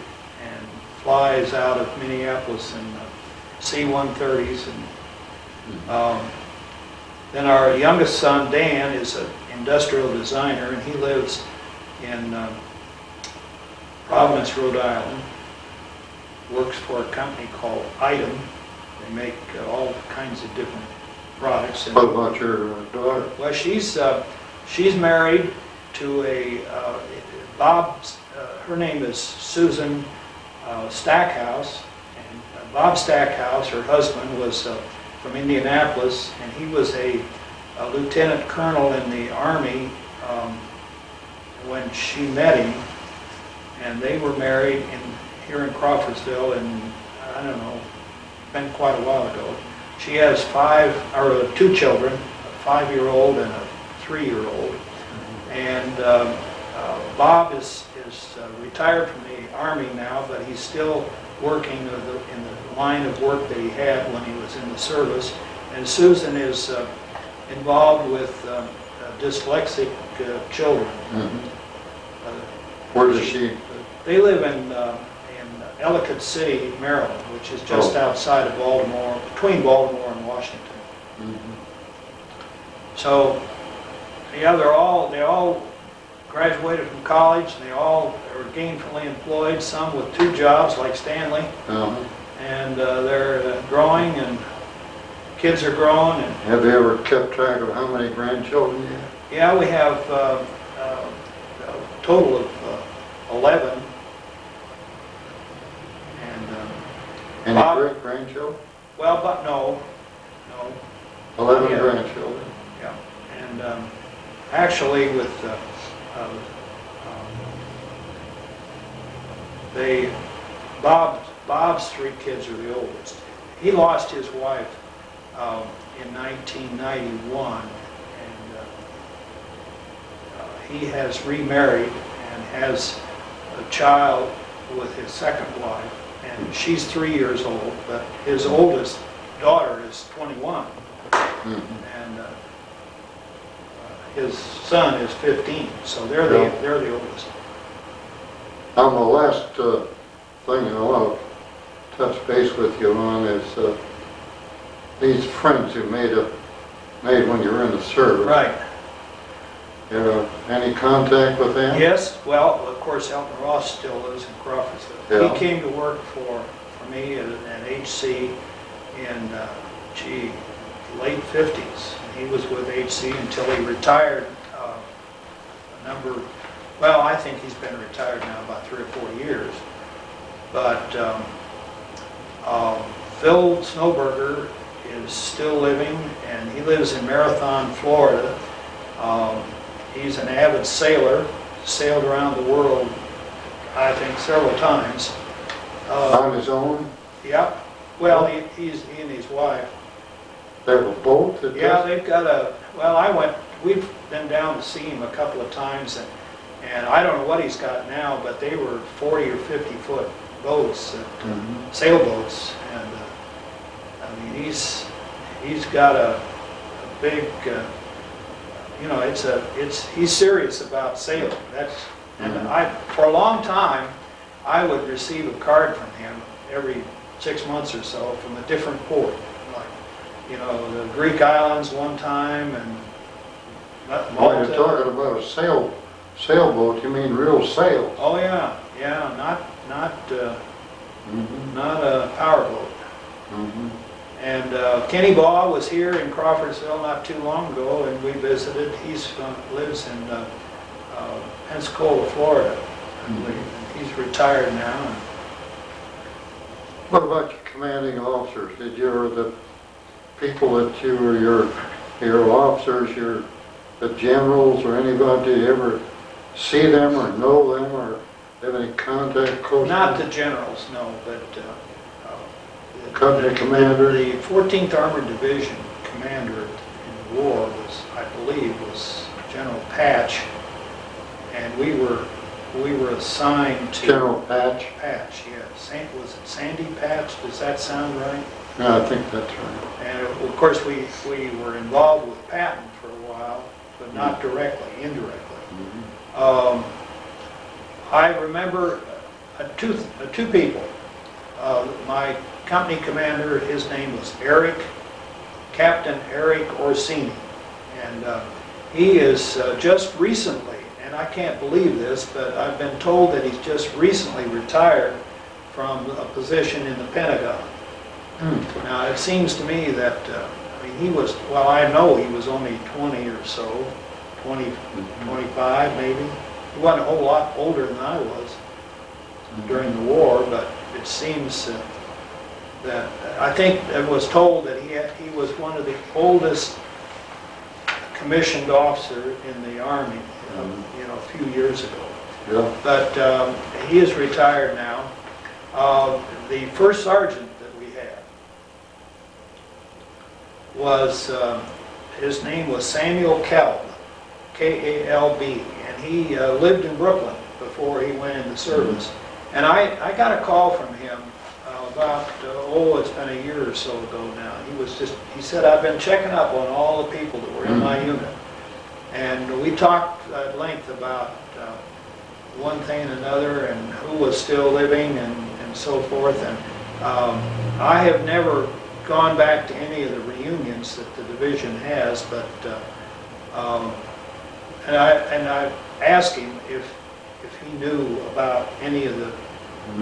and flies out of Minneapolis in C-130s. Then our youngest son, Dan, is an industrial designer, and he lives in Providence, Rhode Island. Works for a company called Item. They make all kinds of different products.
What about your daughter?
Well, she's married to a Bob. Her name is Susan Stackhouse, and Bob Stackhouse, her husband, was from Indianapolis, and he was a lieutenant colonel in the Army when she met him, and they were married here in Crawfordsville, and I don't know, been quite a while ago. She has 2 children, a 5-year-old and a 3-year-old, and Bob is retired from the Army now, but he's still working in the line of work that he had when he was in the service. And Susan is involved with dyslexic children.
Where does she?
They live in Ellicott City, Maryland, which is just outside of Baltimore, between Baltimore and Washington. So, yeah, they all graduated from college, and they all are gainfully employed, some with 2 jobs, like Stanley. And they're growing, and kids are growing. And
have you ever kept track of how many grandchildren you have?
yeah, we have a total of 11.
Any great-grandchildren?
Well, but no.
11 grandchildren.
Yeah, and actually with Bob's 3 kids are the oldest. He lost his wife in 1991, and he has remarried and has a child with his second wife. And she's 3 years old, but his oldest daughter is 21, and his son is 15. So they're the oldest.
The last thing I want to touch base with you on is these friends you made when you were in the service.
Right.
Any contact with them?
Yes. Well, of course, Elton Ross still lives in Crawfordsville.
Yeah.
He came to work for me at HC in late 50s. He was with HC until he retired well, I think he's been retired now about 3 or 4 years. But Phil Snowberger is still living, and he lives in Marathon, Florida. He's an avid sailor, sailed around the world, I think, several times.
On his own?
Yep. Well, he and his wife.
They have a boat?
Yeah, they've got we've been down to see him a couple of times, and I don't know what he's got now, but they were 40 or 50 foot boats, sailboats, and I mean, he's got a big, he's serious about sailing. For a long time, I would receive a card from him every 6 months or so from a different port, like, the Greek islands one time, and
Oh, you're talking about a sailboat, you mean real sails?
Oh yeah, not a powerboat. And Kenny Baugh was here in Crawfordsville not too long ago, and we visited. He lives in Pensacola, Florida, I believe. And he's retired now.
What about your commanding officers? Did the people that you were your officers, the generals or anybody, did you ever see them or know them or have any contact close?
Not the generals, no, but
the company commander?
The 14th Armored Division commander in the war I believe, was General Patch, and we were assigned to
General Patch?
Patch, yes. Was it Sandy Patch? Does that sound right?
Yeah, I think that's right.
And of course we were involved with Patton for a while, but not directly, indirectly. I remember two people. My company commander, his name was Captain Eric Orsini, and he is just recently, and I can't believe this, but I've been told that he's just recently retired from a position in the Pentagon. Now it seems to me that, I know he was only 20 or so, 20, 25 maybe. He wasn't a whole lot older than I was during the war, but it seems that I think it was told that he was one of the oldest commissioned officer in the Army, a few years ago.
Yeah.
But he is retired now. The first sergeant that we had was, his name was Samuel Kalb, K-A-L-B, and he lived in Brooklyn before he went into service. And I got a call from him it's been a year or so ago now. He said, I've been checking up on all the people that were in my unit. And we talked at length about one thing and another, and who was still living, and so forth. And I have never gone back to any of the reunions that the division has, but and I asked him if he knew about any of the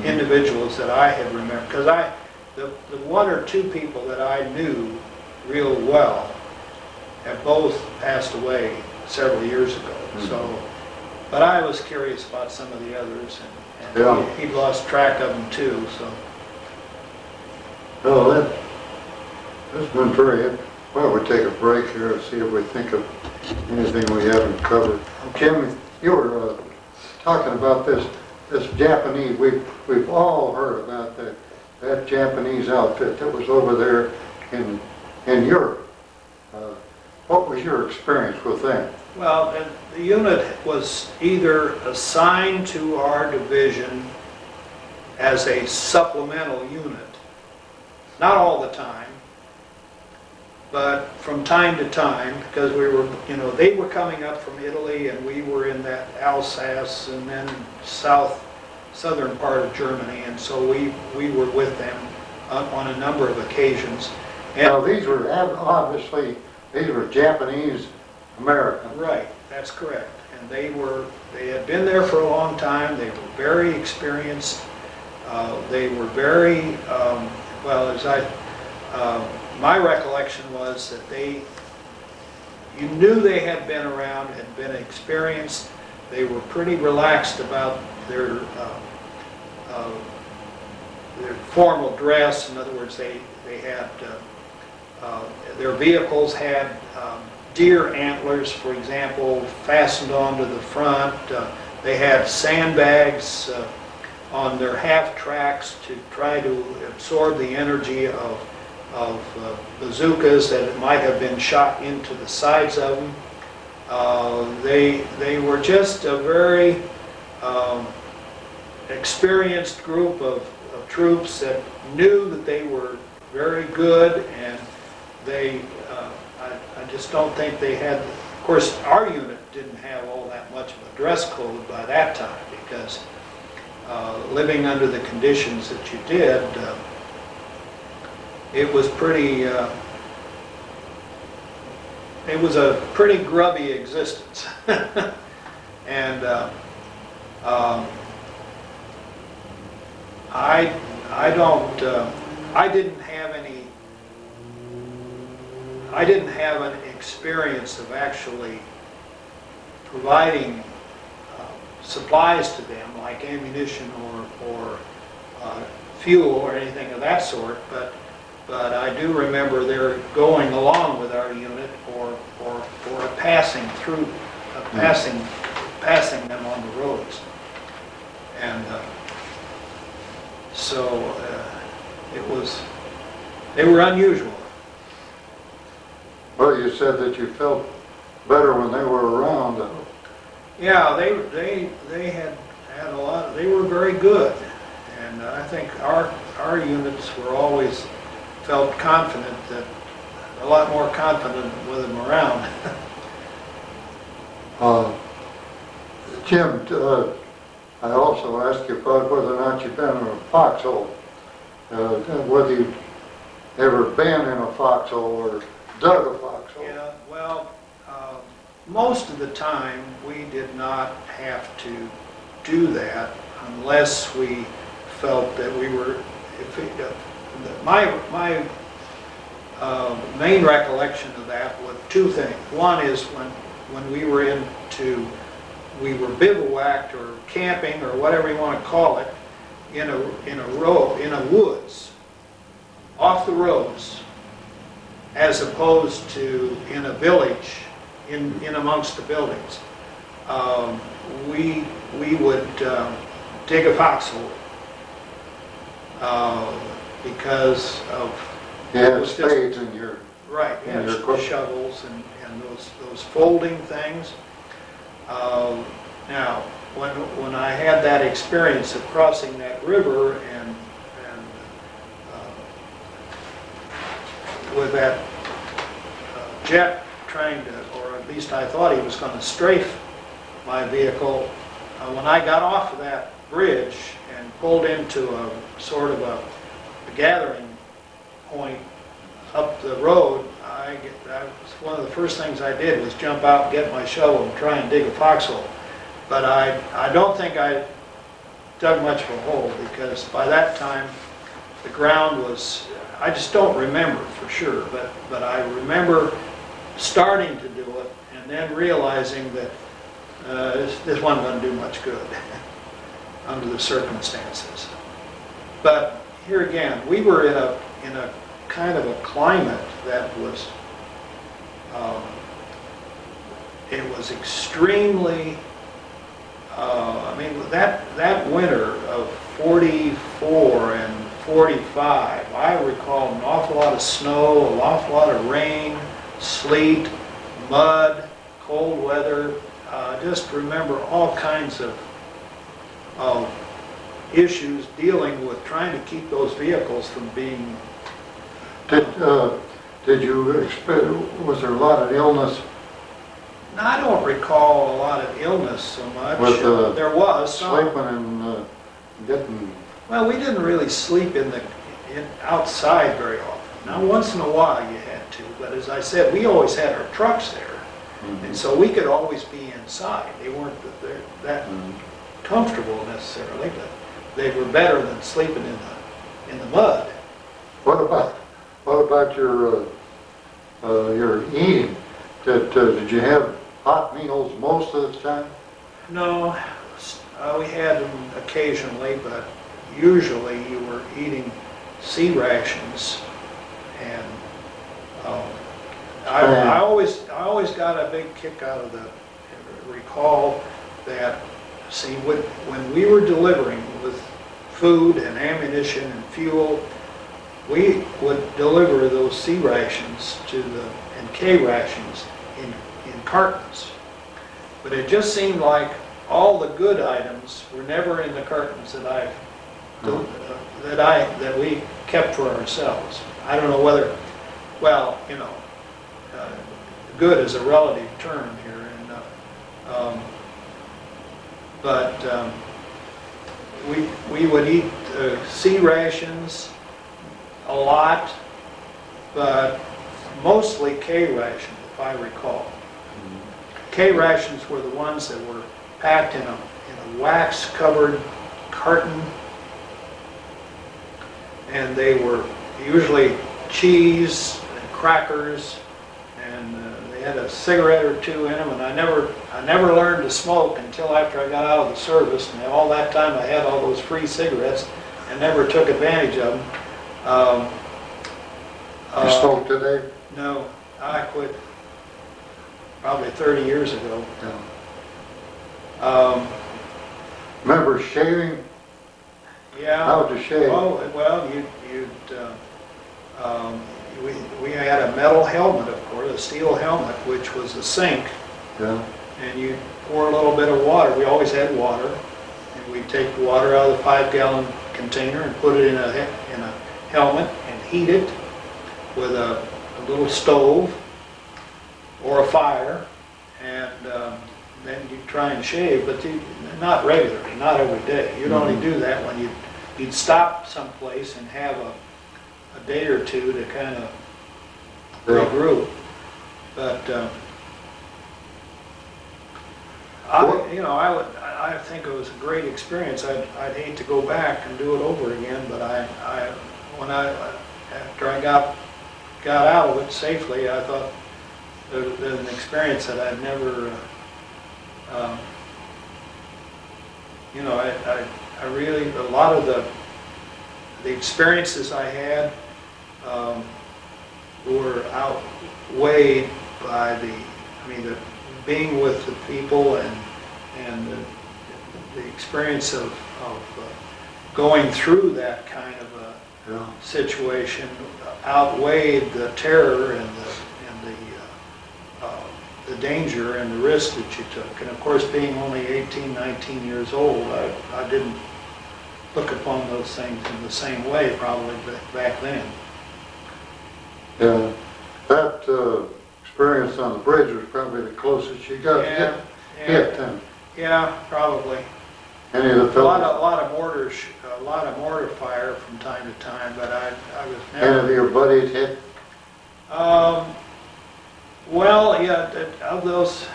individuals that I had remembered, because the one or two people that I knew real well have both passed away several years ago. So, but I was curious about some of the others, and he'd lost track of them too. So.
Oh, that's been very. Well, we take a break here and see if we think of anything we haven't covered. Jim, you were talking about this Japanese. We've all heard about that Japanese outfit that was over there in Europe. What was your experience with them?
Well, the unit was either assigned to our division as a supplemental unit, not all the time, but from time to time, because we were, they were coming up from Italy, and we were in that Alsace and then southern part of Germany, and so we were with them on a number of occasions. And
now these were obviously Japanese Americans.
Right, that's correct. And they had been there for a long time. They were very experienced. They were very, my recollection was that you knew they had been around, had been experienced. They were pretty relaxed about their formal dress. In other words, they had their vehicles had deer antlers, for example, fastened onto the front. They had sandbags on their half tracks to try to absorb the energy of bazookas that might have been shot into the sides of them. They were just a very experienced group of troops that knew that they were very good, and I just don't think they had. Of course, our unit didn't have all that much of a dress code by that time, because living under the conditions that you did, it was pretty. It was a pretty grubby existence, and I didn't have an experience of actually providing supplies to them, like ammunition or fuel or anything of that sort, but I do remember their going along with our unit or passing through, passing them on the roads, and so they were unusual.
Well, you said that you felt better when they were around.
Yeah, they had a lot. They were very good, and I think our units were always felt confident, that a lot more confident with them around.
Jim, I also asked you about whether or not you've been in a foxhole, whether you've ever been in a foxhole or dug a foxhole.
Yeah, well, most of the time we did not have to do that unless we felt that we were. My main recollection of that was two things. One is when we were bivouacked or camping or whatever you want to call it in a woods, off the roads, as opposed to in a village, in amongst the buildings. We would dig a foxhole because of
spades in your
right,
in your
shovels and those folding things. Now, when I had that experience of crossing that river and with that jet trying to, or at least I thought he was going to strafe my vehicle, when I got off of that bridge and pulled into a sort of a gathering point up the road, one of the first things I did was jump out and get my shovel and try and dig a foxhole. But I don't think I dug much of a hole, because by that time the ground was, I just don't remember for sure, but I remember starting to do it and then realizing that this wasn't going to do much good under the circumstances. But here again, we were in a kind of a climate that was, it was extremely, I mean, that winter of 44 and 45, I recall an awful lot of snow, an awful lot of rain, sleet, mud, cold weather. Just remember all kinds of issues dealing with trying to keep those vehicles from being.
Did you expect, was there a lot of illness?
I don't recall a lot of illness so much.
With,
there was some.
Sleeping and getting.
Well, we didn't really sleep outside very often. Now, once in a while you had to, but as I said, we always had our trucks there, and so we could always be inside. They weren't that comfortable necessarily, but they were better than sleeping in the mud.
What What about your eating? Did you have hot meals most of the time?
No, we had them occasionally, but usually you were eating sea rations, and I always got a big kick out of the recall that, see, when we were delivering with food and ammunition and fuel, we would deliver those C rations and K rations in cartons. But it just seemed like all the good items were never in the cartons that we kept for ourselves. I don't know whether, well, you know, good is a relative term here, but we would eat C rations a lot, but mostly K rations, if I recall. K rations were the ones that were packed in a wax-covered carton, and they were usually cheese and crackers, and they had a cigarette or two in them. And I never learned to smoke until after I got out of the service, and all that time I had all those free cigarettes and never took advantage of them.
You smoke today?
No, I quit probably 30 years ago.
Yeah. Remember shaving?
Yeah.
How would you shave?
Well, we had a metal helmet, of course, a steel helmet, which was a sink.
Yeah.
And you pour a little bit of water. We always had water, and we'd take the water out of the 5-gallon container and put it in a helmet and heat it with a little stove or a fire, and then you try and shave, but not regularly, not every day. You'd only do that when you'd stop someplace and have a day or two to kind of regroup. But I think it was a great experience. I'd hate to go back and do it over again, but after I got out of it safely, I thought it was an experience that I'd never, I really, a lot of the experiences I had were outweighed by the being with the people and the experience of going through that kind of a situation outweighed the terror and the danger and the risk that you took. And of course, being only 18, 19 years old, I didn't look upon those things in the same way probably back then.
Yeah, that experience on the bridge was probably the closest you got hit then.
Yeah, probably.
Any of the fellows?
A lot of mortar fire from time to time, but I was never.
Any of your buddies hit?
Well, yeah, of those,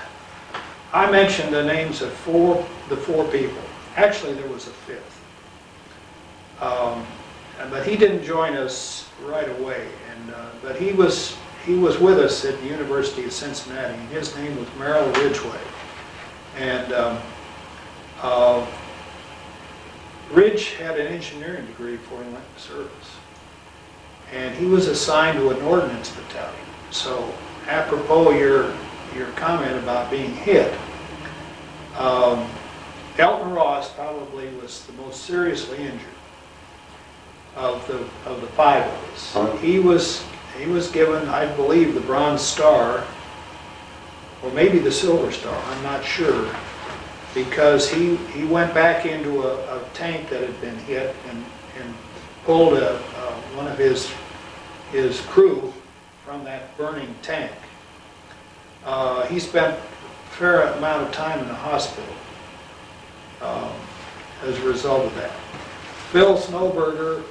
I mentioned the names of the four people. Actually, there was a fifth, but he didn't join us right away. But he was with us at the University of Cincinnati, and his name was Merrill Ridgway. And Ridge had an engineering degree before he went to service, and he was assigned to an ordnance battalion. So, apropos your comment about being hit, Elton Ross probably was the most seriously injured of the five of us. He was given, I believe, the Bronze Star, or maybe the Silver Star, I'm not sure, because he went back into a tank that had been hit and pulled one of his crew from that burning tank. He spent a fair amount of time in the hospital as a result of that. Phil Snowberger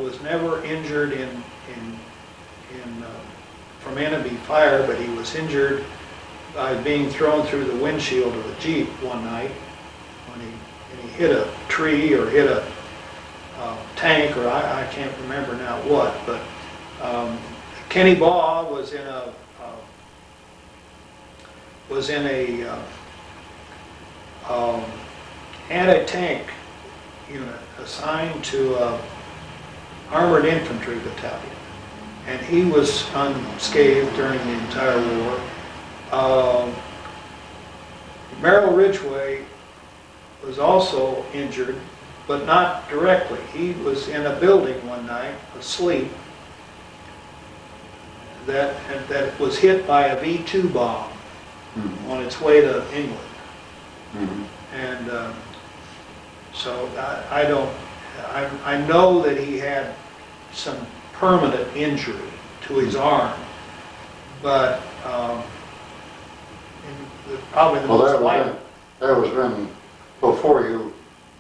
was never injured from enemy fire, but he was injured by being thrown through the windshield of a Jeep one night when he hit a tree or hit a tank, or I can't remember now what, but Kenny Baugh was in a anti-tank unit assigned to armored infantry battalion, and he was unscathed during the entire war. Merrill Ridgway was also injured, but not directly. He was in a building one night, asleep, that was hit by a V-2 bomb on its way to England. And so I know that he had some permanent injury to his arm, but probably the most likely.
That was when, before you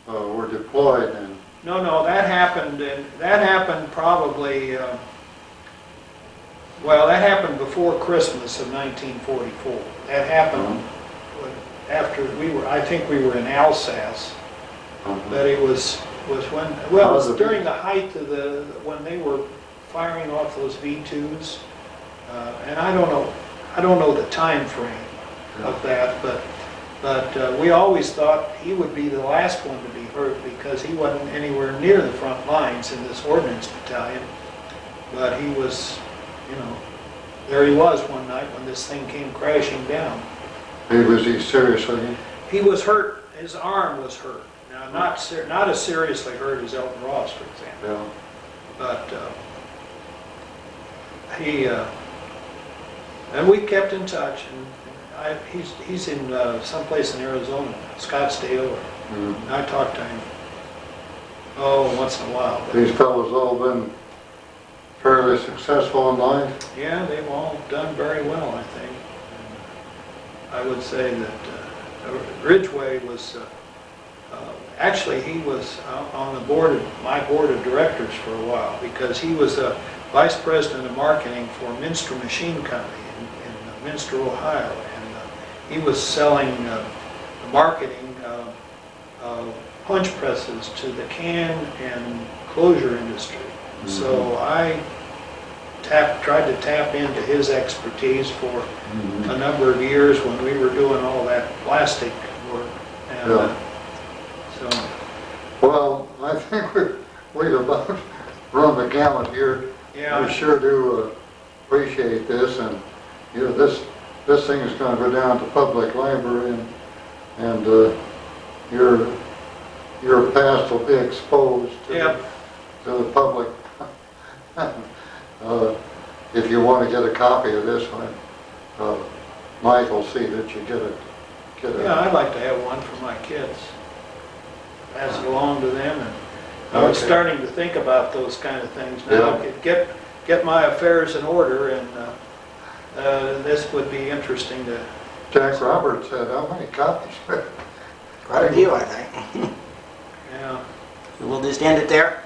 were deployed, and
No, that happened probably. Well, that happened before Christmas of 1944. That happened after I think we were in Alsace, but it was when, well, it was during the height of when they were firing off those V-2s, and I don't know the time frame of that, but we always thought he would be the last one to be hurt because he wasn't anywhere near the front lines in this ordnance battalion, but he was, there he was one night when this thing came crashing down.
Was he seriously?
He was hurt. His arm was hurt. Now, not as seriously hurt as Elton Ross, for example.
Yeah.
But and we kept in touch. And he's in someplace in Arizona, Scottsdale. I talked to him. Once in a while. But
these fellows all been fairly successful in life?
Yeah, they've all done very well, I think. And I would say that Ridgway was, actually he was on my board of directors for a while because he was a vice president of marketing for Minster Machine Company in Minster, Ohio. And he was selling marketing punch presses to the can and closure industry. So I tried to tap into his expertise for a number of years when we were doing all that plastic work. And so,
well, I think we've about run the gamut here.
Yeah.
We sure do appreciate this, and this thing is going to go down to public library, and your past will be exposed to the public. If you want to get a copy of this one, Mike will see that you get it.
Yeah, I'd like to have one for my kids. Pass it along to them, and I was starting to think about those kind of things now. Get my affairs in order, and this would be interesting to.
Jack Roberts had how many copies?
Quite a few, I think.
Yeah.
We'll just end it there.